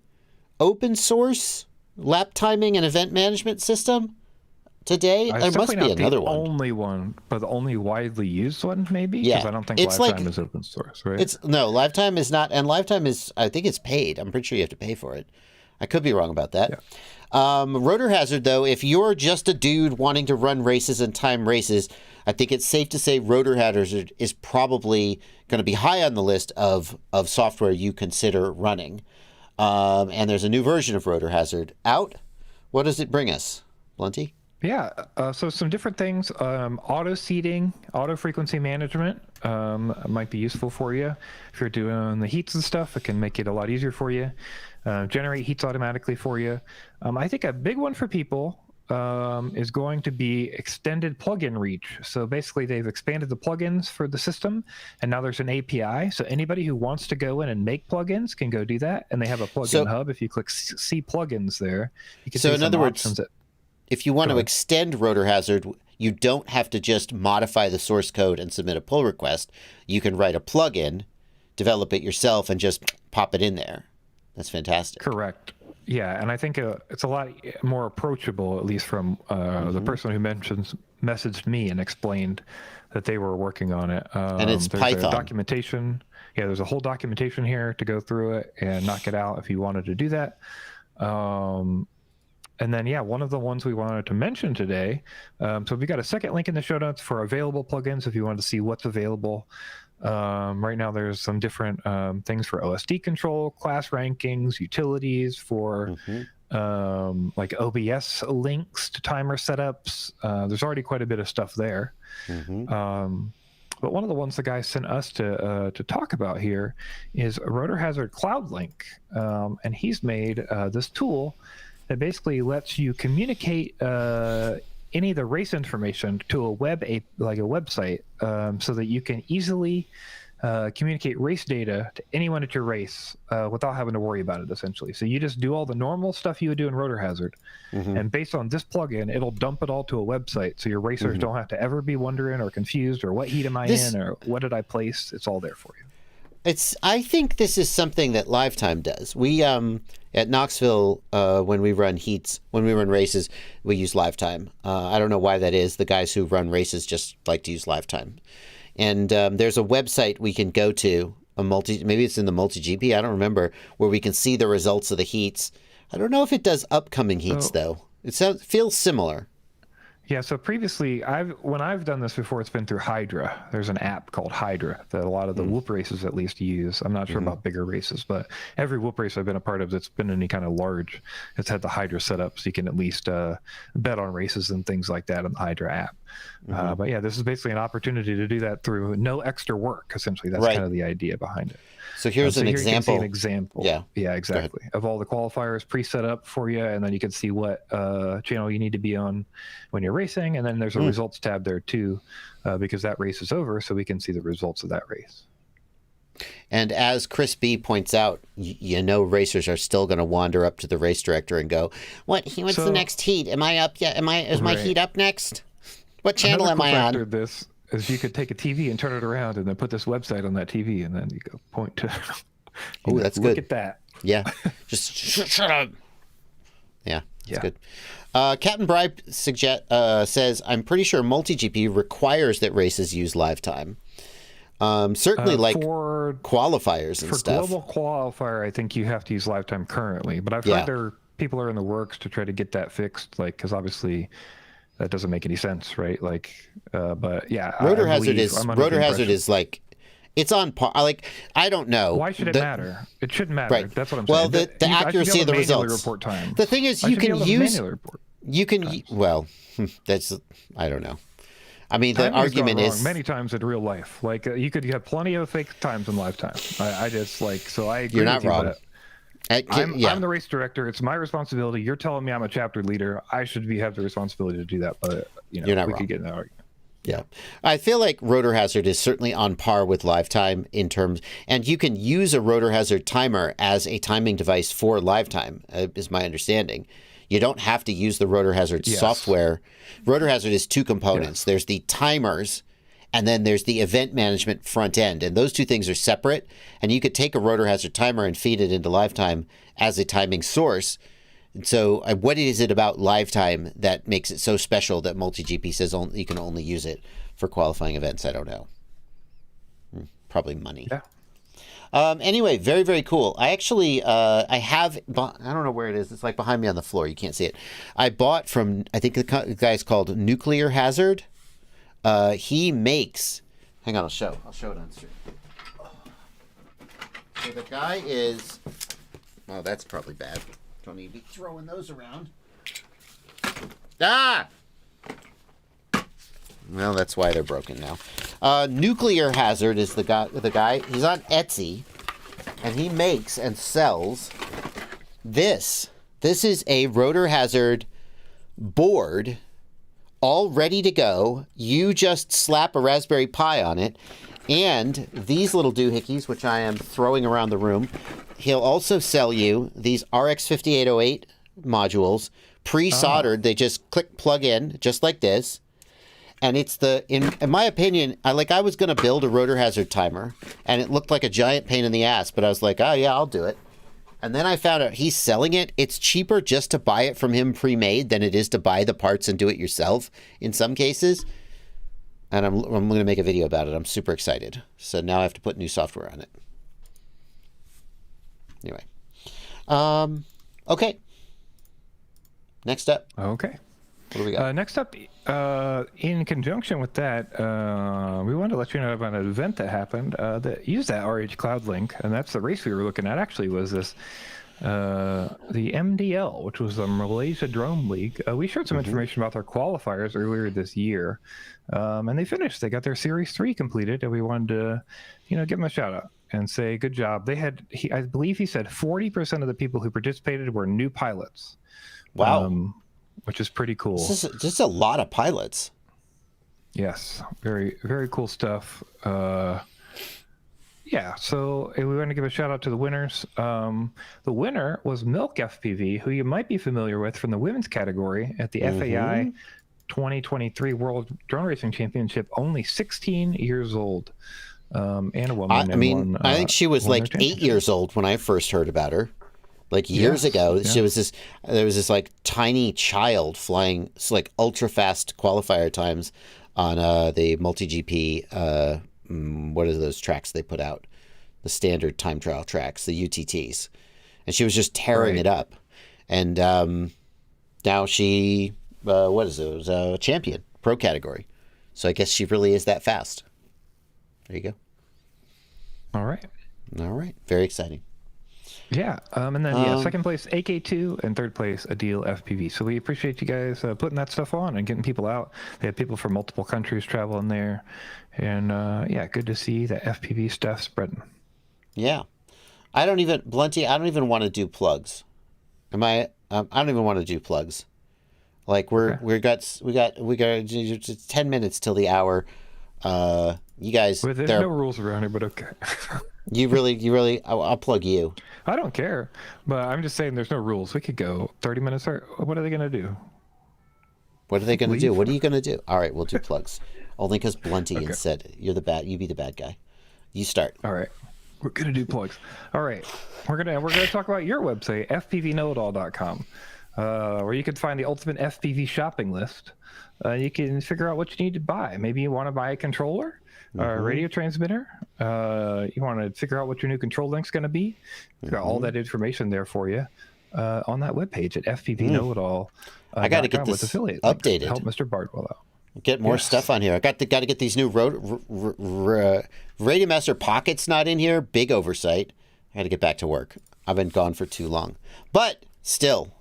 open source lap timing and event management system today? There must be another one. Only one, but the only widely used one, maybe. Yeah, because I don't think Lifetime is open source, right? Lifetime is not, and Lifetime is. I think it's paid. I'm pretty sure you have to pay for it. I could be wrong about that. Yeah. Rotor Hazard, though, if you're just a dude wanting to run races and time races, I think it's safe to say Rotor Hazard is probably going to be high on the list of software you consider running. And there's a new version of Rotor Hazard out. What does it bring us, Blunty? Yeah, so some different things. Auto seating, auto frequency management might be useful for you. If you're doing the heats and stuff, it can make it a lot easier for you. Generate heats automatically for you. I think a big one for people is going to be extended plugin reach. So basically they've expanded the plugins for the system, and now there's an API. So anybody who wants to go in and make plugins can go do that. And they have a plugin hub. If you click see plugins there, you can see in other words, if you want to extend Rotor Hazard, you don't have to just modify the source code and submit a pull request. You can write a plugin, develop it yourself, and just pop it in there. That's fantastic. Correct. Yeah, and I think it's a lot more approachable, at least from the person who messaged me and explained that they were working on it. And it's there's Python. Documentation. Yeah, there's a whole documentation here to go through it and knock it out if you wanted to do that. And then, one of the ones we wanted to mention today, so we got a second link in the show notes for available plugins if you wanted to see what's available. Right now, there's some different things for OSD control, class rankings, utilities for like OBS links to timer setups. There's already quite a bit of stuff there. But one of the ones the guy sent us to talk about here is Rotorhazard Cloudlink. And he's made this tool that basically lets you communicate any of the race information to a website, so that you can easily communicate race data to anyone at your race without having to worry about it, essentially. So you just do all the normal stuff you would do in Rotor Hazard, and based on this plugin, it'll dump it all to a website, so your racers don't have to ever be wondering or confused or what heat am I in or what did I place. It's all there for you. I think this is something that Lifetime does. We at Knoxville, when we run races, we use Lifetime. I don't know why that is. The guys who run races just like to use Lifetime. And there's a website we can go to, maybe it's in the multi-GP, I don't remember, where we can see the results of the heats. I don't know if it does upcoming heats, though. It feels similar. Yeah, so previously, when I've done this before, it's been through Hydra. There's an app called Hydra that a lot of the whoop races at least use. I'm not sure about bigger races, but every whoop race I've been a part of that's been any kind of large, it's had the Hydra set up, so you can at least bet on races and things like that in the Hydra app. But yeah, this is basically an opportunity to do that through no extra work, essentially. That's kind of the idea behind it. So here's an example. You can see an example. Yeah, exactly. Of all the qualifiers pre-set up for you, and then you can see what channel you need to be on when you're racing, and then there's a results tab there too, because that race is over, so we can see the results of that race. And as Chris B points out, racers are still going to wander up to the race director and go, "What's the next heat? Am I up yet? Is my heat up next? What channel am I on?" This is you could take a TV and turn it around and then put this website on that TV, and then you go point to. That's good. Look at that. Yeah. Just shut up. Yeah, that's Yeah. good. Captain Bribe says, I'm pretty sure MultiGP requires that races use live time. Certainly for qualifiers and for stuff. For global qualifier, I think you have to use live time currently. But I've heard people are in the works to try to get that fixed, like, because obviously that doesn't make any sense, right? Like, but yeah. Rotor Hazard is like, it's on par. Like, I don't know. Why should it matter? It shouldn't matter. Right. That's what I'm saying. Well, the accuracy of the results. Report time. The thing is, you can well, that's, I don't know. I mean, the argument is many times in real life. Like, you could have plenty of fake times in live time. I just like, so I agree. You're not wrong. I'm the race director. It's my responsibility. You're telling me I'm a chapter leader. I should have the responsibility to do that. But you're not we wrong. could get in that argument. Yeah. I feel like Rotor Hazard is certainly on par with live time in terms, and you can use a Rotor Hazard timer as a timing device for live time, is my understanding. You don't have to use the Rotor Hazard software. Rotor Hazard is two components. Yes. There's the timers, and then there's the event management front end, and those two things are separate. And you could take a Rotor Hazard timer and feed it into live time as a timing source. And so what is it about live time that makes it so special that MultiGP says you can only use it for qualifying events? I don't know. Probably money. Yeah. Anyway, very, very cool. I actually, I don't know where it is. It's like behind me on the floor. You can't see it. I bought from, I think the guy's called Nuclear Hazard. He makes, hang on, I'll show it on stream. So the guy is, oh, that's probably bad. Don't need to be throwing those around. Ah! Well, that's why they're broken now. Nuclear Hazard is the guy. He's on Etsy, and he makes and sells this. This is a Rotor Hazard board, all ready to go. You just slap a Raspberry Pi on it, and these little doohickeys, which I am throwing around the room. He'll also sell you these RX 5808 modules, pre-soldered. They just plug in, just like this. And it's in my opinion, I was going to build a Rotor Hazard timer, and it looked like a giant pain in the ass, but I was like, oh yeah, I'll do it. And then I found out he's selling it. It's cheaper just to buy it from him pre-made than it is to buy the parts and do it yourself in some cases. And I'm going to make a video about it. I'm super excited. So now I have to put new software on it. Anyway. Okay. Next up. Okay. What do we got? Next up, in conjunction with that, we wanted to let you know about an event that happened that used that RH Cloudlink, and that's the race we were looking at. Actually, was this the MDL, which was the Malaysia Drone League. We shared some information about their qualifiers earlier this year, and they finished. They got their Series 3 completed, and we wanted to, give them a shout out and say good job. They had, I believe he said 40% of the people who participated were new pilots. Wow. Which is pretty cool. This is a lot of pilots. Yes, very, very cool stuff. Yeah, so we want to give a shout out to the winners. The winner was Milk FPV, who you might be familiar with from the women's category at the FAI 2023 World Drone Racing Championship. Only 16 years old, and a woman. I think she was like 8 years old when I first heard about her. Like years ago, there was this like tiny child flying like ultra fast qualifier times on the MultiGP. What are those tracks they put out? The standard time trial tracks, the UTTs, and she was just tearing it up. And now she, what is it? It was a champion, pro category. So I guess she really is that fast. There you go. All right. Very exciting. Yeah, and then second place AK2 and third place Adil FPV. So we appreciate you guys putting that stuff on and getting people out. They had people from multiple countries traveling there, and good to see the FPV stuff spreading. Yeah, I don't even want to do plugs. I don't even want to do plugs. Like we got 10 minutes till the hour. You guys, there's no rules around here, but okay. You really, I'll plug you. I don't care, but I'm just saying there's no rules. We could go 30 minutes. What are they going to do? What are they going to do? What are you going to do? All right, we'll do plugs. Only because Blunty said you be the bad guy. You start. All right. We're gonna do plugs. All right, we're gonna talk about your website, fpvknowitall.com, where you can find the ultimate FPV shopping list. You can figure out what you need to buy. Maybe you want to buy a controller, or a radio transmitter. You want to figure out what your new control link's going to be. We've got all that information there for you on that webpage at fpvknowitall. I got to get this updated. Help Mr. Bardwell out. Get more stuff on here. I got to get these new Radio Master Pockets not in here. Big oversight. I got to get back to work. I've been gone for too long. But still,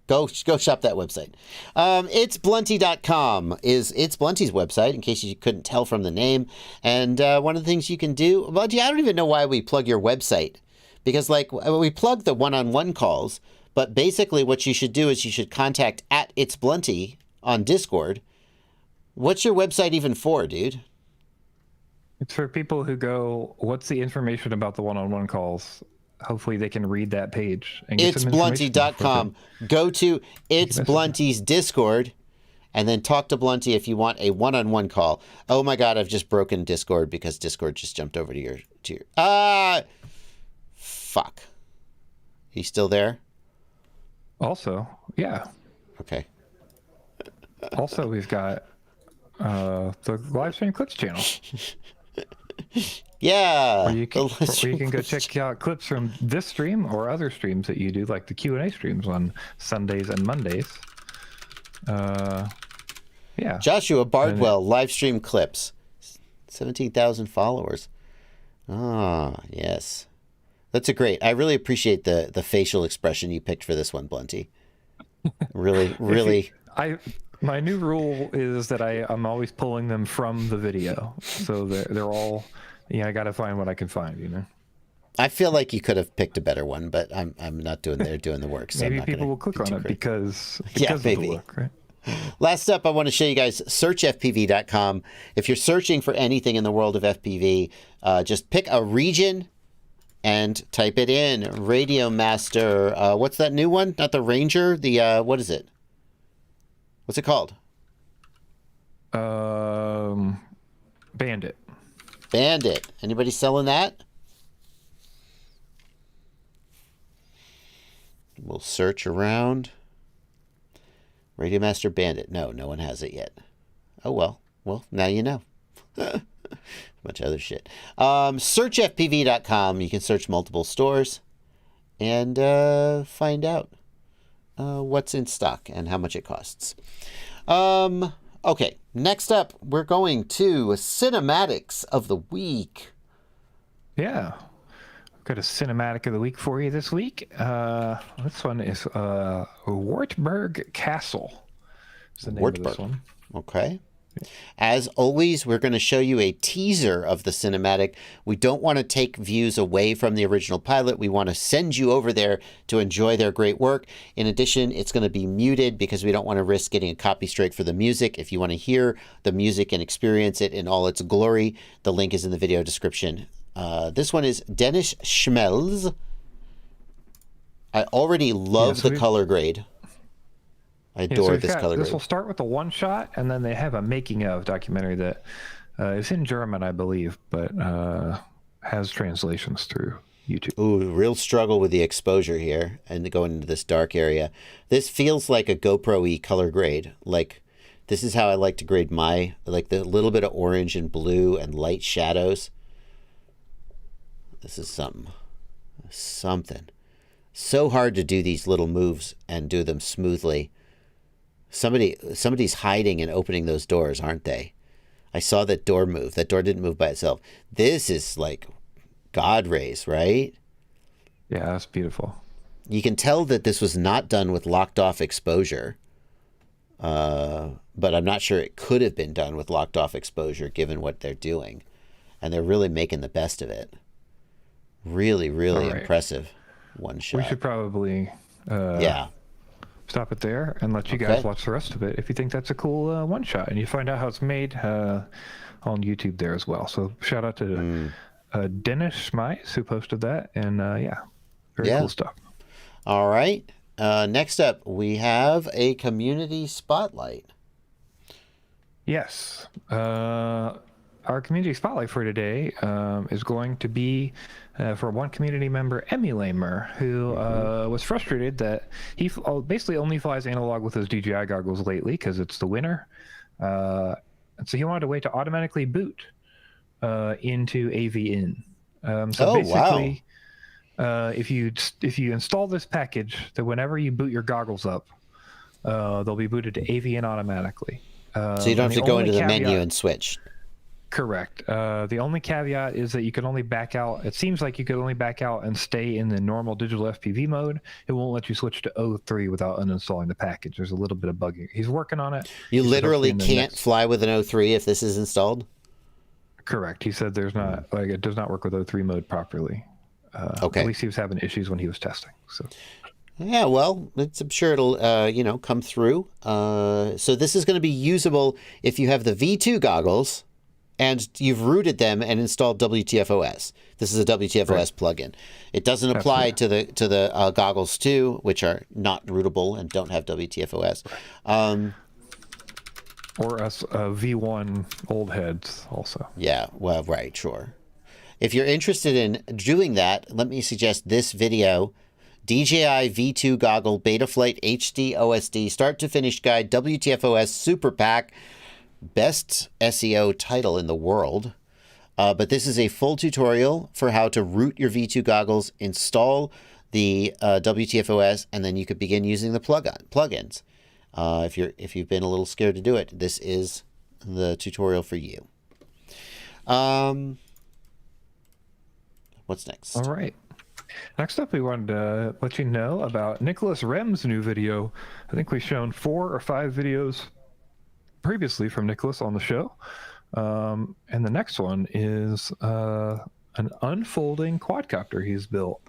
go shop that website. ItsBlunty.com is ItsBlunty's website, in case you couldn't tell from the name. And one of the things you can do, Blunty, I don't even know why we plug your website. Because we plug the one-on-one calls, but basically what you should do is you should contact at ItsBlunty on Discord. What's your website even for, dude? It's for people who go, what's the information about the one-on-one calls? Hopefully they can read that page. And get ItsBlunty.com. Go to ItsBlunty's Discord and then talk to Blunty if you want a one-on-one call. Oh my God, I've just broken Discord because Discord just jumped over to your fuck. You still there? Also, yeah. Okay. Also, we've got the live stream clips channel. Yeah. Where you can go check out clips from this stream or other streams that you do, like the Q&A streams on Sundays and Mondays. Yeah. Joshua Bardwell, live stream clips. 17,000 followers. Ah, yes. That's a great. I really appreciate the facial expression you picked for this one, Blunty. Really. My new rule is that I'm always pulling them from the video, so they're all. Yeah, I got to find what I can find. You know. I feel like you could have picked a better one, but I'm not doing. They're doing the work. So maybe people will click on it because of maybe. the look, right? Last up, I want to show you guys searchfpv.com. If you're searching for anything in the world of FPV, just pick a region and type it in. Radio Master. What's that new one? Not the Ranger. The what is it? What's it called? Bandit. Bandit. Anybody selling that? We'll search around. Radio Master Bandit. No one has it yet. Oh, well. Well, now you know. Bunch of other shit. Searchfpv.com. You can search multiple stores and find out what's in stock and how much it costs. Okay, next up, we're going to Cinematics of the Week. Yeah. I've got a cinematic of the week for you this week. This one is Wartburg Castle. Is the name of this one. Okay. As always, we're going to show you a teaser of the cinematic. We don't want to take views away from the original pilot. We want to send you over there to enjoy their great work. In addition, it's going to be muted because we don't want to risk getting a copy strike for the music. If you want to hear the music and experience it in all its glory, the link is in the video description. This one is Dennis Schmelz. I already love the color grade. I adore this color grade. This will start with the one shot, and then they have a making of documentary that is in German, I believe, but has translations through YouTube. Ooh, real struggle with the exposure here and going into this dark area. This feels like a GoPro-y color grade. Like, this is how I like to grade my, like the little bit of orange and blue and light shadows. This is something. So hard to do these little moves and do them smoothly. Somebody's hiding and opening those doors, aren't they? I saw that door move. That door didn't move by itself. This is like God rays, right? Yeah, that's beautiful. You can tell that this was not done with locked off exposure. But I'm not sure it could have been done with locked off exposure given what they're doing. And they're really making the best of it. Really, really impressive one shot. We should probably stop it there and let you guys watch the rest of it if you think that's a cool one shot, and you find out how it's made on YouTube there as well. So shout out to Dennis Schmeis who posted that, and very cool stuff. All right. Next up, we have a community spotlight. Yes. our community spotlight for today is going to be for one community member, Emulamer, who was frustrated that he basically only flies analog with his DJI goggles lately because it's the winter. And so he wanted a way to automatically boot into AVIn. Basically, if you install this package, that whenever you boot your goggles up, they'll be booted to AVIn automatically. So you don't have to go into the menu and switch. Correct. The only caveat is that you can only back out. It seems like you could only back out and stay in the normal digital FPV mode. It won't let you switch to O3 without uninstalling the package. There's a little bit of bugging. He's working on it. You literally can't fly with an O3 if this is installed? Correct. He said there's not, it does not work with O3 mode properly. Okay. At least he was having issues when he was testing. So. Yeah, well, I'm sure it'll, come through. So this is going to be usable if you have the V2 goggles and you've rooted them and installed WTFOS. This is a WTFOS plugin. It doesn't apply to the goggles 2, which are not rootable and don't have WTFOS. Or us V1 old heads also. Yeah, well, right, sure. If you're interested in doing that, let me suggest this video. DJI V2 Goggle Betaflight HD OSD Start to Finish Guide WTFOS Super Pack. Best SEO title in the world. But this is a full tutorial for how to root your V2 goggles, install the WTFOS, and then you could begin using the plugins. If you've been a little scared to do it, this is the tutorial for you. What's next? All right. Next up, we wanted to let you know about Nicholas Rehm's new video. I think we've shown 4 or 5 videos previously from Nicholas on the show. And the next one is an unfolding quadcopter he's built,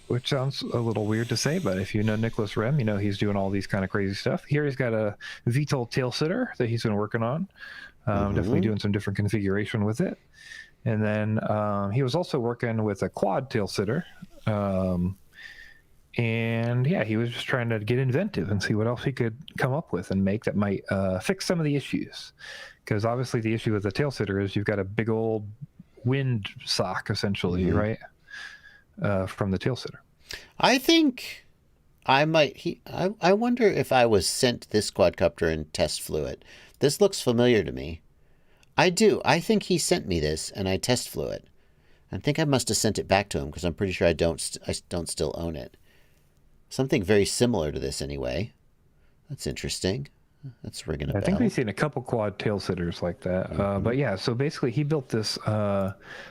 which sounds a little weird to say, but if you know Nicholas Rehm, you know he's doing all these kind of crazy stuff. Here he's got a VTOL tail sitter that he's been working on, definitely doing some different configuration with it. And then he was also working with a quad tail sitter. And yeah, he was just trying to get inventive and see what else he could come up with and make that might fix some of the issues. Because obviously the issue with the tail sitter is you've got a big old wind sock, essentially, right? From the tail sitter. I think I might... I wonder if I was sent this quadcopter and test flew it. This looks familiar to me. I do. I think he sent me this and I test flew it. I think I must have sent it back to him because I'm pretty sure I don't still own it. Something very similar to this anyway. That's interesting. That's ringing a bell. I think we've seen a couple quad tail sitters like that. But yeah, so basically he built this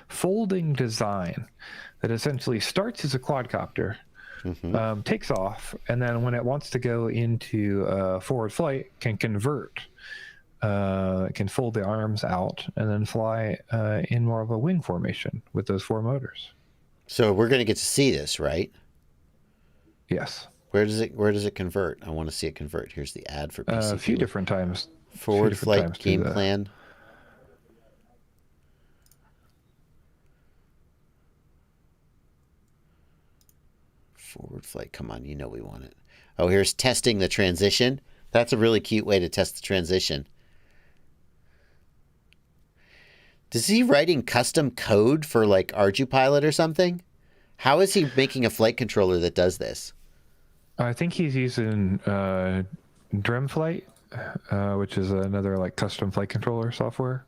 folding design that essentially starts as a quadcopter, takes off, and then when it wants to go into forward flight, can convert. It can fold the arms out and then fly in more of a wing formation with those 4 motors. So we're going to get to see this, right? Yes. Where does it convert? I want to see it convert. Here's the ad for PC. A few different times. Forward flight game plan. Forward flight. Come on, you know we want it. Oh, here's testing the transition. That's a really cute way to test the transition. Is he writing custom code for like ArduPilot or something? How is he making a flight controller that does this? I think he's using Dremflight, which is another like custom flight controller software.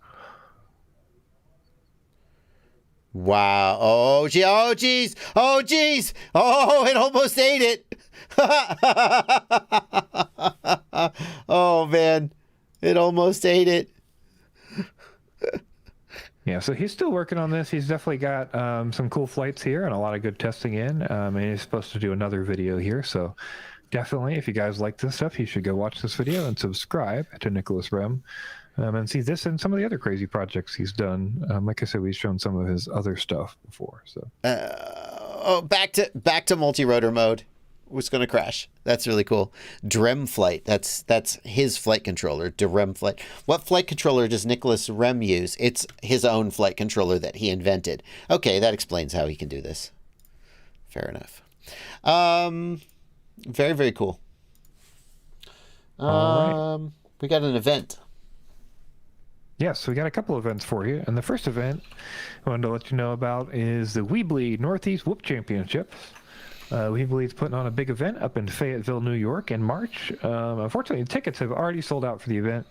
Wow. Oh, gee. Oh, geez. Oh, geez. Oh, it almost ate it. Oh, man. It almost ate it. Yeah, so he's still working on this. He's definitely got some cool flights here and a lot of good testing in. And he's supposed to do another video here. So definitely, if you guys like this stuff, you should go watch this video and subscribe to Nicholas Rehm and see this and some of the other crazy projects he's done. Like I said, we've shown some of his other stuff before. So back to multi-rotor mode. Was going to crash. That's really cool. Dremflight. That's his flight controller. Dremflight. What flight controller does Nicholas Rehm use? It's his own flight controller that he invented. Okay, that explains how he can do this. Fair enough. Very, very cool. All right. We got an event. Yes, we got a couple events for you. And the first event I wanted to let you know about is the WeBleed Northeast Whoop Championships. WeBleed's putting on a big event up in Fayetteville, New York in March. Unfortunately, tickets have already sold out for the event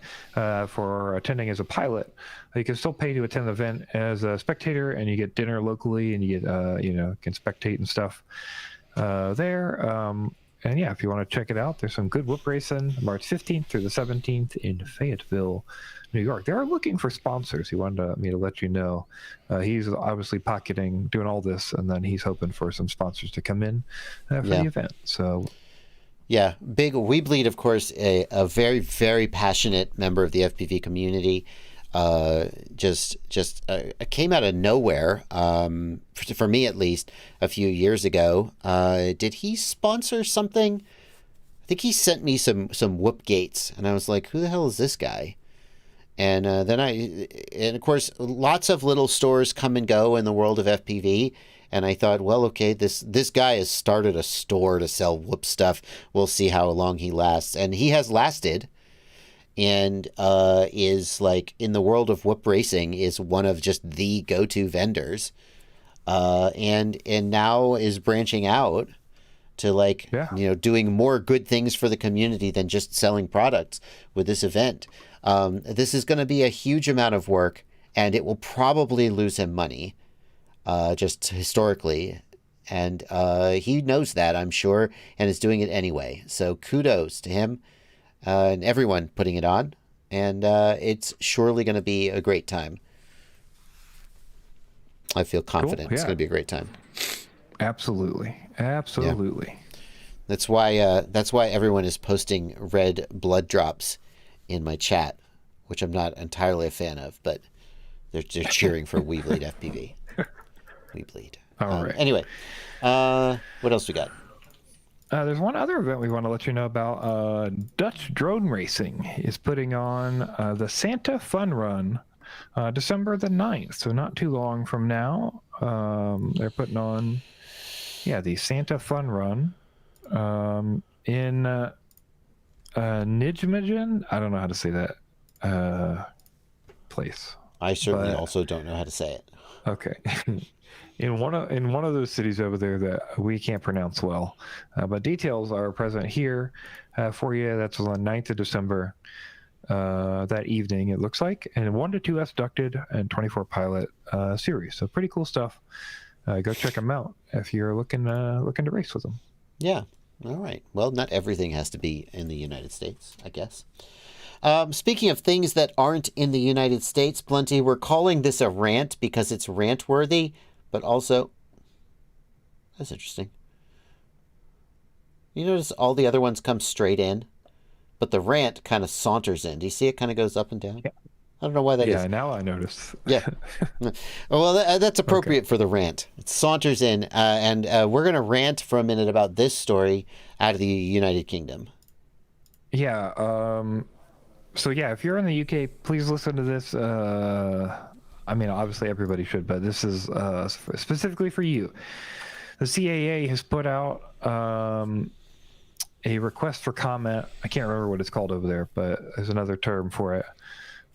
for attending as a pilot. You can still pay to attend the event as a spectator, and you get dinner locally, and you get, can spectate and stuff there. And yeah, if you want to check it out, there's some good whoop racing March 15th through the 17th in Fayetteville, New York. They are looking for sponsors. He wanted me to let you know. He's obviously doing all this, and then he's hoping for some sponsors to come in for the event. So, yeah, big WeBleed, of course, a very, very passionate member of the FPV community. Just came out of nowhere, for me at least, a few years ago. Did he sponsor something? I think he sent me some whoop gates, and I was like, who the hell is this guy? And then and of course, lots of little stores come and go in the world of FPV. And I thought, well, okay, this guy has started a store to sell whoop stuff. We'll see how long he lasts. And he has lasted. And is like in the world of whoop racing is one of just the go-to vendors, and now is branching out to doing more good things for the community than just selling products with this event. This is going to be a huge amount of work, and it will probably lose him money, just historically, and he knows that, I'm sure, and is doing it anyway. So kudos to him. And everyone putting it on, and it's surely going to be a great time. I feel confident it's going to be a great time. Absolutely. Yeah. That's why everyone is posting red blood drops in my chat, which I'm not entirely a fan of, but they're cheering for WeBleed FPV. WeBleed. All right. Anyway, what else we got? There's one other event we want to let you know about. Dutch Drone Racing is putting on the Santa Fun Run December the 9th, so not too long from now. They're putting on, the Santa Fun Run in Nijmegen. I don't know how to say that place. I certainly also don't know how to say it. Okay. In one of those cities over there that we can't pronounce well, but details are present here for you. That's on the 9th of December, that evening, it looks like, and 1 to 2S ducted and 24 pilot series. So pretty cool stuff. Go check them out if you're looking to race with them. Yeah. All right. Well, not everything has to be in the United States, I guess. Speaking of things that aren't in the United States, Blunty, we're calling this a rant because it's rant-worthy. But also, that's interesting. You notice all the other ones come straight in, but the rant kind of saunters in. Do you see it kind of goes up and down? Yeah. I don't know why that is. Yeah, now I notice. Yeah. Well, that's appropriate for the rant. It saunters in, and we're going to rant for a minute about this story out of the United Kingdom. Yeah. So, if you're in the UK, please listen to this. I mean, obviously everybody should, but this is specifically for you. The CAA has put out a request for comment. I can't remember what it's called over there, but there's another term for it.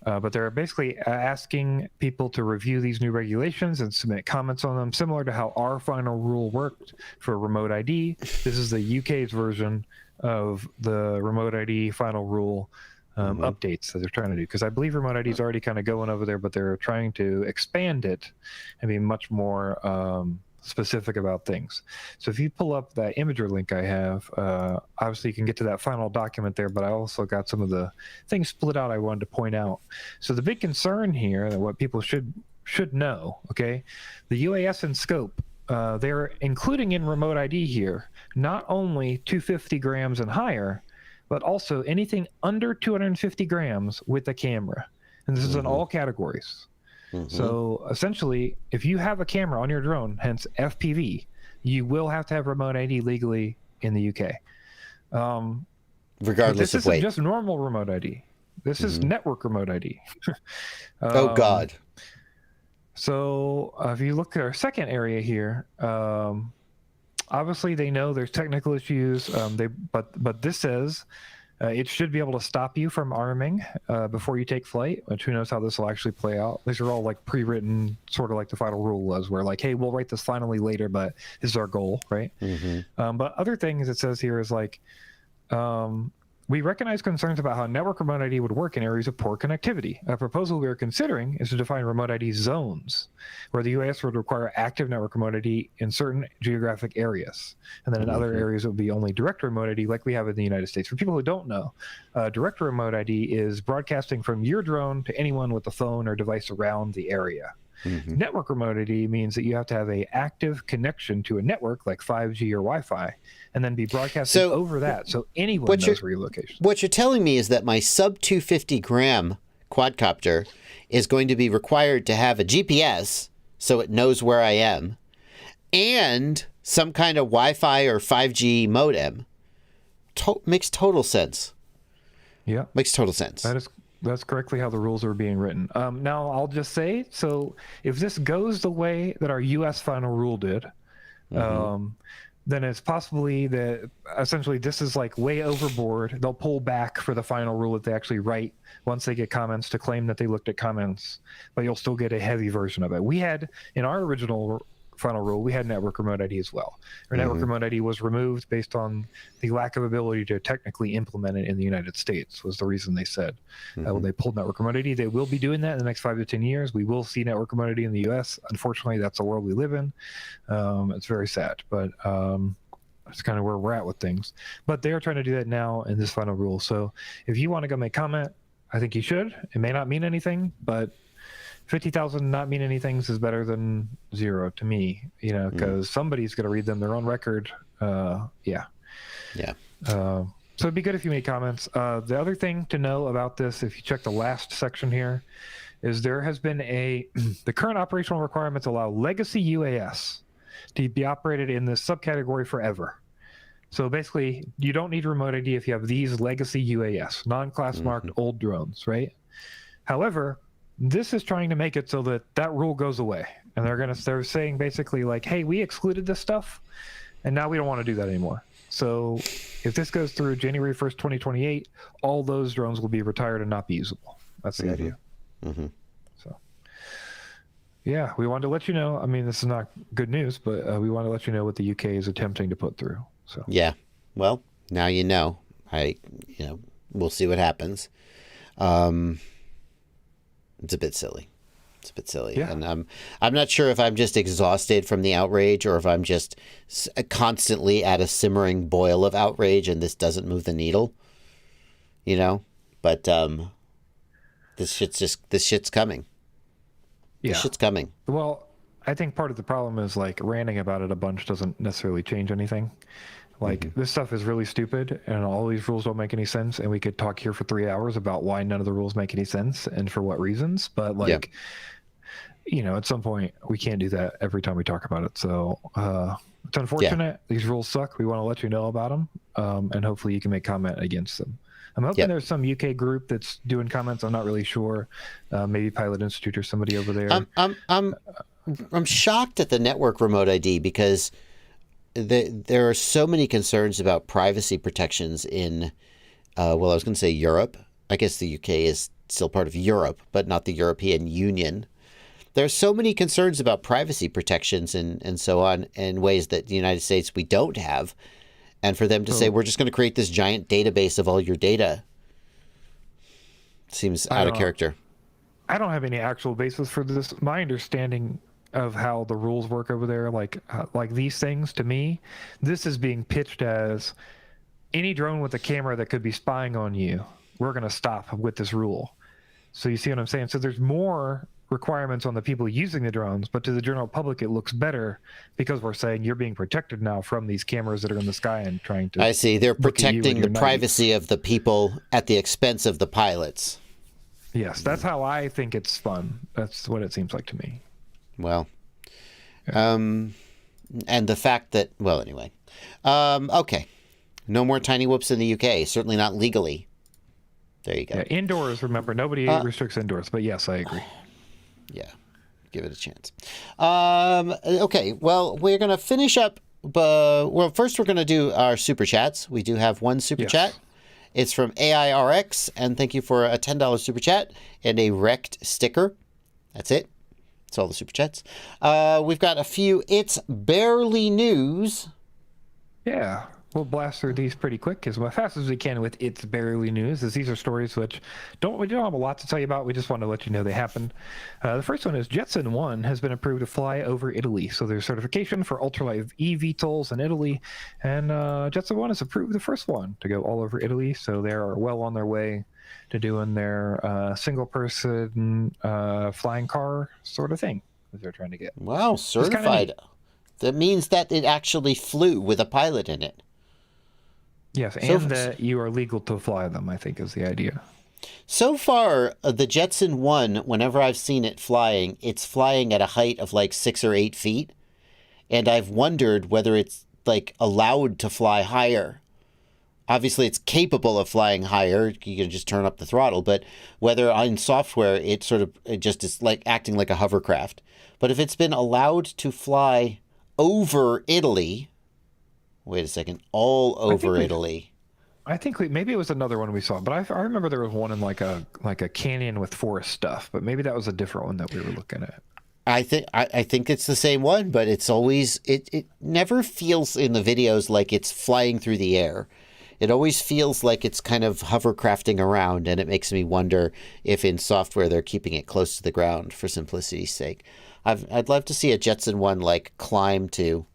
But they're basically asking people to review these new regulations and submit comments on them, similar to how our final rule worked for remote ID. This is the UK's version of the remote ID final rule updates that they're trying to do, because I believe remote ID is already kind of going over there, but they're trying to expand it and be much more specific about things. So if you pull up that Imager link I have, obviously you can get to that final document there, but I also got some of the things split out I wanted to point out. So the big concern here, and what people should know, okay, the UAS and scope, they're including in remote ID here not only 250 grams and higher, but also anything under 250 grams with a camera. And this is in all categories. So essentially, if you have a camera on your drone, hence FPV, you will have to have remote ID legally in the UK. Regardless of weight. This isn't just normal remote ID. This is network remote ID. Oh, God. So if you look at our second area here, obviously they know there's technical issues, but this says It should be able to stop you from arming before you take flight, which who knows how this will actually play out. These are all like pre-written, sort of like the final rule was, where like, hey, we'll write this finally later, but this is our goal, right? But other things it says here is like, we recognize concerns about how network remote ID would work in areas of poor connectivity. A proposal we are considering is to define remote ID zones, where the U.S. would require active network remote ID in certain geographic areas. And then in other areas, it would be only direct remote ID like we have in the United States. For people who don't know, direct remote ID is broadcasting from your drone to anyone with a phone or device around the area. Network remote ID means that you have to have an active connection to a network like 5G or Wi-Fi, and then be broadcasting over that, so anyone knows where your location. What you're telling me is that my sub 250 gram quadcopter is going to be required to have a GPS so it knows where I am, and some kind of Wi-Fi or 5G modem. Makes total sense. Yeah, makes total sense. That's correctly how the rules are being written. Now, I'll just say, so if this goes the way that our U.S. final rule did, then it's possibly that essentially this is like way overboard. They'll pull back for the final rule that they actually write once they get comments to claim that they looked at comments, but you'll still get a heavy version of it. We had, in our original final rule, we had network remote ID as well. Our network remote ID was removed based on the lack of ability to technically implement it in the United States, was the reason they said. When they pulled network remote ID, they will be doing that in the next 5 to 10 years. We will see network remote ID in the US. Unfortunately, that's the world we live in. It's very sad, but that's kind of where we're at with things. But they are trying to do that now in this final rule. So if you want to go make comment, I think you should. It may not mean anything, but 50,000 not mean anything is better than 0 to me, because somebody's going to read them their own record. So it'd be good if you made comments. The other thing to know about this, if you check the last section here, is there has been the current operational requirements allow legacy UAS to be operated in this subcategory forever. So basically, you don't need remote ID if you have these legacy UAS, non-class marked old drones, right? However, this is trying to make it so that that rule goes away, and they're saying basically like, hey, we excluded this stuff, and now we don't want to do that anymore. So if this goes through January 1st, 2028, all those drones will be retired and not be usable. That's the idea. So yeah, we wanted to let you know. I mean, this is not good news, but we want to let you know what the UK is attempting to put through. So yeah, well, now you know. We'll see what happens. It's a bit silly. Yeah. And I'm not sure if I'm just exhausted from the outrage or if I'm just constantly at a simmering boil of outrage and this doesn't move the needle, but this shit's coming. Yeah. This shit's coming. Well, I think part of the problem is like ranting about it a bunch doesn't necessarily change anything. Like this stuff is really stupid and all these rules don't make any sense, and we could talk here for 3 hours about why none of the rules make any sense and for what reasons, but at some point we can't do that every time we talk about it. So it's unfortunate. These rules suck. We want to let you know about them, and hopefully you can make comment against them. I'm hoping there's some UK group that's doing comments. I'm not really sure. Maybe Pilot Institute or somebody over there. I'm shocked at the network remote ID because there are so many concerns about privacy protections in, I was going to say Europe. I guess the UK is still part of Europe, but not the European Union. There are so many concerns about privacy protections and so on in ways that the United States we don't have. And for them to say, we're just going to create this giant database of all your data seems out of character. I don't have any actual basis for this. My understanding of how the rules work over there, like these things, to me, this is being pitched as any drone with a camera that could be spying on you, we're going to stop with this rule. So you see what I'm saying? So there's more requirements on the people using the drones, but to the general public it looks better because we're saying you're being protected now from these cameras that are in the sky and trying to... I see. They're protecting the privacy of the people at the expense of the pilots. Yes, that's how I think it's fun. That's what it seems like to me. Well, and the fact that, anyway. Okay. No more tiny whoops in the UK. Certainly not legally. There you go. Yeah, indoors, remember, nobody restricts indoors, but yes, I agree. Yeah, give it a chance. Okay, well, we're going to finish up. First we're going to do our super chats. We do have one super chat. It's from AIRX, and thank you for a $10 super chat and a wrecked sticker. That's it. That's all the super chats. We've got a few It's Barely News. Yeah, we'll blast through these pretty quick as fast as we can with It's Barely News, as these are stories which we don't have a lot to tell you about. We just want to let you know they happened. The first one is Jetson 1 has been approved to fly over Italy. So there's certification for ultralight eVTOLs in Italy, and Jetson 1 has approved the first one to go all over Italy. So they are well on their way to doing their single-person flying car sort of thing that they're trying to get. Wow, certified. That means that it actually flew with a pilot in it. Yes, and that you are legal to fly them, I think, is the idea. So far, the Jetson 1, whenever I've seen it flying, it's flying at a height of like 6 or 8 feet. And I've wondered whether it's like allowed to fly higher. Obviously, it's capable of flying higher. You can just turn up the throttle. But whether in software, it just is like acting like a hovercraft. But if it's been allowed to fly over Italy, wait a second, all over Italy. I think maybe it was another one we saw, but I remember there was one in like a canyon with forest stuff, but maybe that was a different one that we were looking at. I think it's the same one, but it's always it never feels in the videos like it's flying through the air. It always feels like it's kind of hovercrafting around, and it makes me wonder if in software they're keeping it close to the ground for simplicity's sake. I'd love to see a Jetson 1 like climb to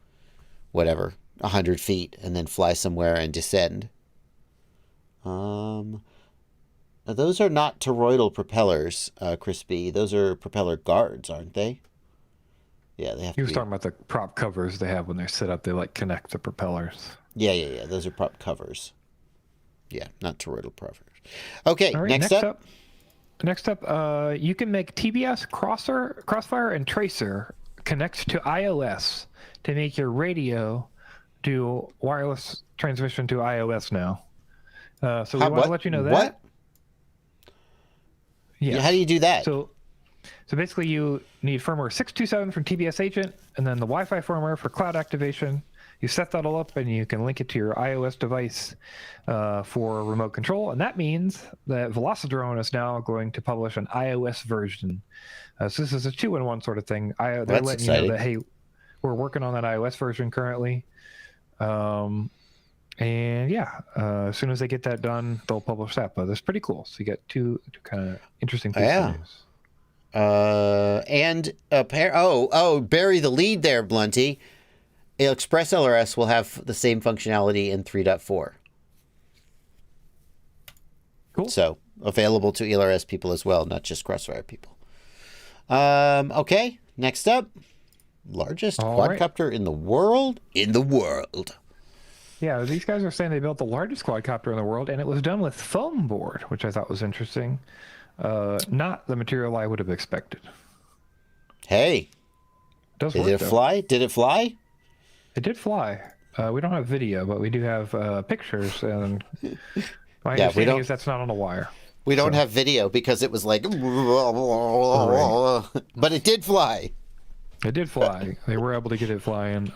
whatever 100 feet and then fly somewhere and descend. Those are not toroidal propellers, Chris B. Those are propeller guards, aren't they? Yeah, they have. He was talking about the prop covers they have when they're set up. They like connect the propellers. Yeah. Those are prop covers. Yeah, not toroidal propellers. Okay, right, next up. Next up, you can make TBS, Crossfire, and Tracer connect to iOS to make your radio do wireless transmission to iOS now. So we want to let you know that. What? Yeah. How do you do that? So basically you need firmware 627 from TBS Agent, and then the Wi-Fi firmware for cloud activation. You set that all up, and you can link it to your iOS device for remote control. And that means that Velocidrone is now going to publish an iOS version. So this is a 2-in-1 sort of thing. They're letting you know that, hey, we're working on that iOS version currently. And yeah, as soon as they get that done, they'll publish that. But that's pretty cool. So you get two kind of interesting pieces of news. And bury the lead there, Blunty. ExpressLRS will have the same functionality in 3.4. Cool. So available to ELRS people as well, not just Crossfire people. Okay, next up, largest quadcopter in the world. Yeah, these guys are saying they built the largest quadcopter in the world, and it was done with foam board, which I thought was interesting. Not the material I would have expected. Hey, Did it fly? Did it fly? It did fly. We don't have video, but we do have pictures, and my understanding is that's not on a wire. We don't have video because it was like, but it did fly. It did fly. They were able to get it flying.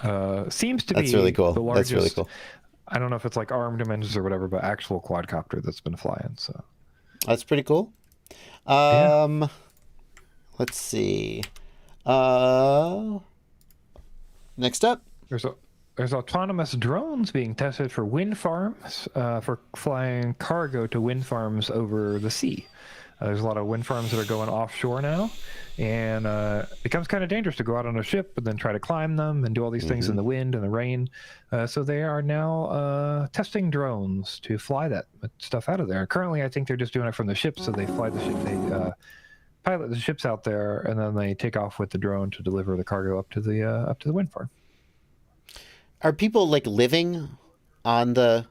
Seems to be really cool. The largest. That's really cool. I don't know if it's like arm dimensions or whatever, but actual quadcopter that's been flying. So that's pretty cool. Yeah. Let's see. Next up. There's autonomous drones being tested for wind farms, for flying cargo to wind farms over the sea. There's a lot of wind farms that are going offshore now, and it becomes kind of dangerous to go out on a ship and then try to climb them and do all these things in the wind and the rain. So they are now testing drones to fly that stuff out of there. Currently, I think they're just doing it from the ship, so they fly the ship, they pilot the ships out there, and then they take off with the drone to deliver the cargo up to the wind farm. Are people like living on the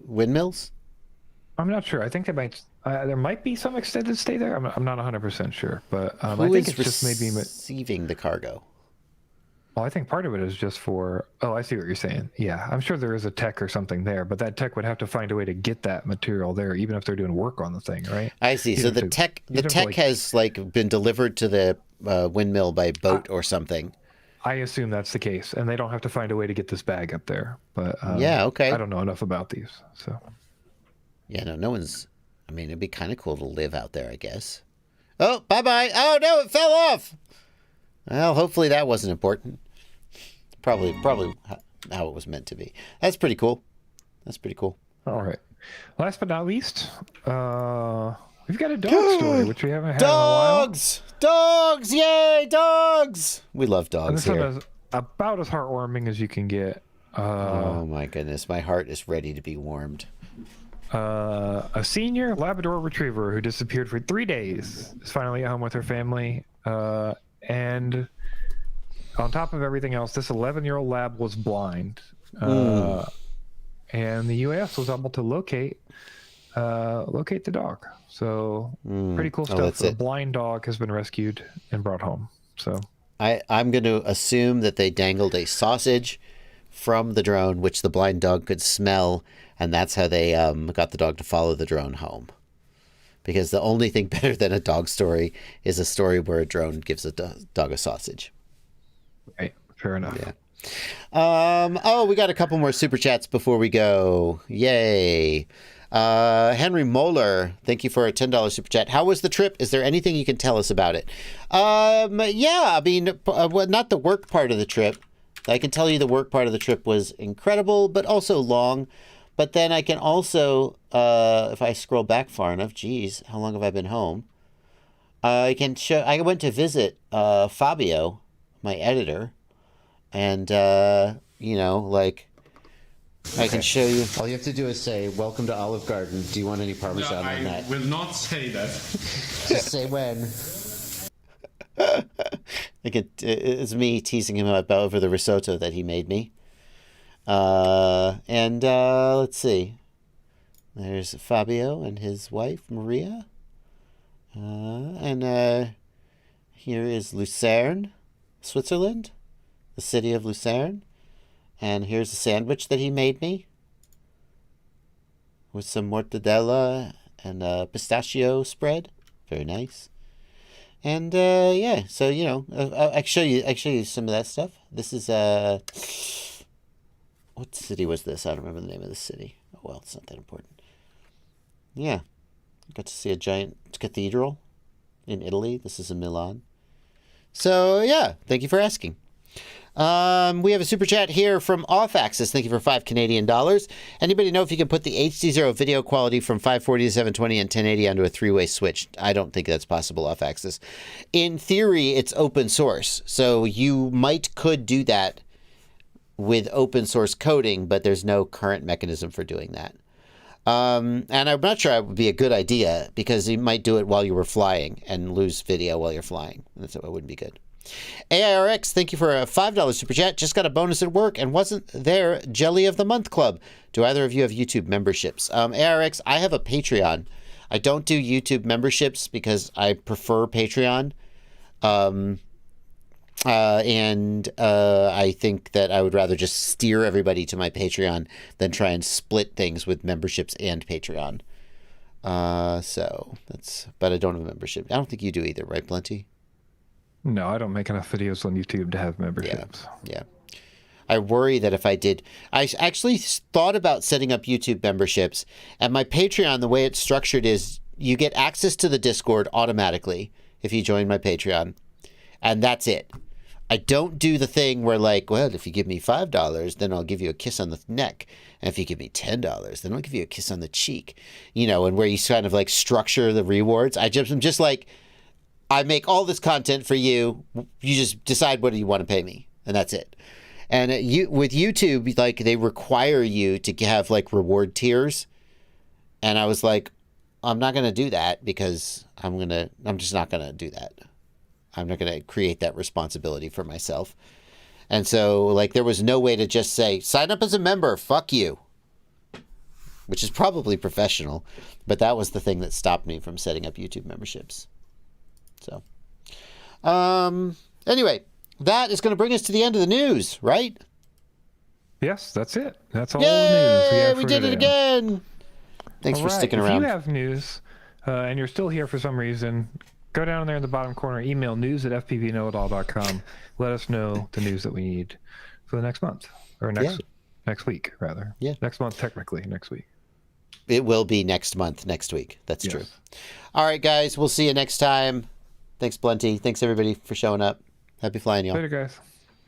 windmills? I'm not sure. I think they might. There might be some extended stay there. I'm not 100% sure, but I think it's just maybe receiving the cargo. Well, I think part of it is just for. Oh, I see what you're saying. Yeah, I'm sure there is a tech or something there, but that tech would have to find a way to get that material there, even if they're doing work on the thing, right? I see. So the tech has like been delivered to the windmill by boat or something. I assume that's the case, and they don't have to find a way to get this bag up there. But yeah, okay. I don't know enough about these, so. Yeah, no one's. I mean, it'd be kind of cool to live out there, I guess. Oh, bye-bye. Oh, no, it fell off. Well, hopefully that wasn't important. Probably how it was meant to be. That's pretty cool. All right. Last but not least, we've got a dog story, which we haven't had in a while. Dogs! Yay, dogs! We love dogs and this here. one is about as heartwarming as you can get. Oh, my goodness. My heart is ready to be warmed. A senior Labrador retriever who disappeared for 3 days is finally at home with her family. And on top of everything else, this 11-year-old lab was blind. And the U.S. was able to locate the dog. So pretty cool stuff. A blind dog has been rescued and brought home. So I'm going to assume that they dangled a sausage from the drone, which the blind dog could smell, and that's how they got the dog to follow the drone home. Because the only thing better than a dog story is a story where a drone gives a dog a sausage. Right. Fair enough. Yeah. We got a couple more super chats before we go. Yay. Henry Moeller, thank you for a $10 super chat. How was the trip? Is there anything you can tell us about it? Yeah, I mean, not the work part of the trip. I can tell you the work part of the trip was incredible, but also long. But then I can also, if I scroll back far enough, geez, how long have I been home? I went to visit Fabio, my editor, and, I can show you. All you have to do is say, "Welcome to Olive Garden. Do you want any Parmesan on that?" I will not say that. Just say when. It's me teasing him over the risotto that he made me. Let's see. There's Fabio and his wife, Maria. Here is Lucerne, Switzerland, the city of Lucerne. And here's a sandwich that he made me with some mortadella and pistachio spread. Very nice. And yeah, so I can show you some of that stuff. This is what city was this? I don't remember the name of the city. Oh well, it's not that important. Yeah, got to see a giant cathedral in Italy. This is in Milan. So yeah, thank you for asking. We have a super chat here from Off Axis. Thank you for $5 Canadian. Anybody know if you can put the HD0 video quality from 540 to 720 and 1080 onto a three-way switch? I don't think that's possible, Off Axis. In theory, it's open source, so you could do that with open source coding, but there's no current mechanism for doing that. And I'm not sure it would be a good idea because you might do it while you were flying and lose video while you're flying. So it wouldn't be good. AIRX, thank you for a $5 super chat. Just got a bonus at work and wasn't there Jelly of the Month Club. Do either of you have YouTube memberships? AIRX, I have a Patreon. I don't do YouTube memberships because I prefer Patreon. I think that I would rather just steer everybody to my Patreon than try and split things with memberships and Patreon. But I don't have a membership. I don't think you do either, right, Blunty? No, I don't make enough videos on YouTube to have memberships. Yeah. I worry that if I did... I actually thought about setting up YouTube memberships, and my Patreon, the way it's structured is you get access to the Discord automatically if you join my Patreon, and that's it. I don't do the thing where, if you give me $5, then I'll give you a kiss on the neck. And if you give me $10, then I'll give you a kiss on the cheek. And where you kind of, structure the rewards. I'm just I make all this content for you. You just decide what you want to pay me, and that's it. And with YouTube, they require you to have reward tiers, and I was like, I'm not gonna do that because I'm just not gonna do that. I'm not gonna create that responsibility for myself. And so there was no way to just say sign up as a member. Fuck you. Which is probably professional, but that was the thing that stopped me from setting up YouTube memberships. So, anyway, that is going to bring us to the end of the news, right? Yes, that's it. That's all the news we did it again. Thanks for sticking around. If you have news and you're still here for some reason, Go down there in the bottom corner, email news@fpvknowitall.com. Let us know the news that we need for the next month, or next week, rather. Yeah. Next month, technically, next week. It will be next month, next week. That's true. All right, guys. We'll see you next time. Thanks, Blunty. Thanks, everybody, for showing up. Happy flying, y'all. Later, guys.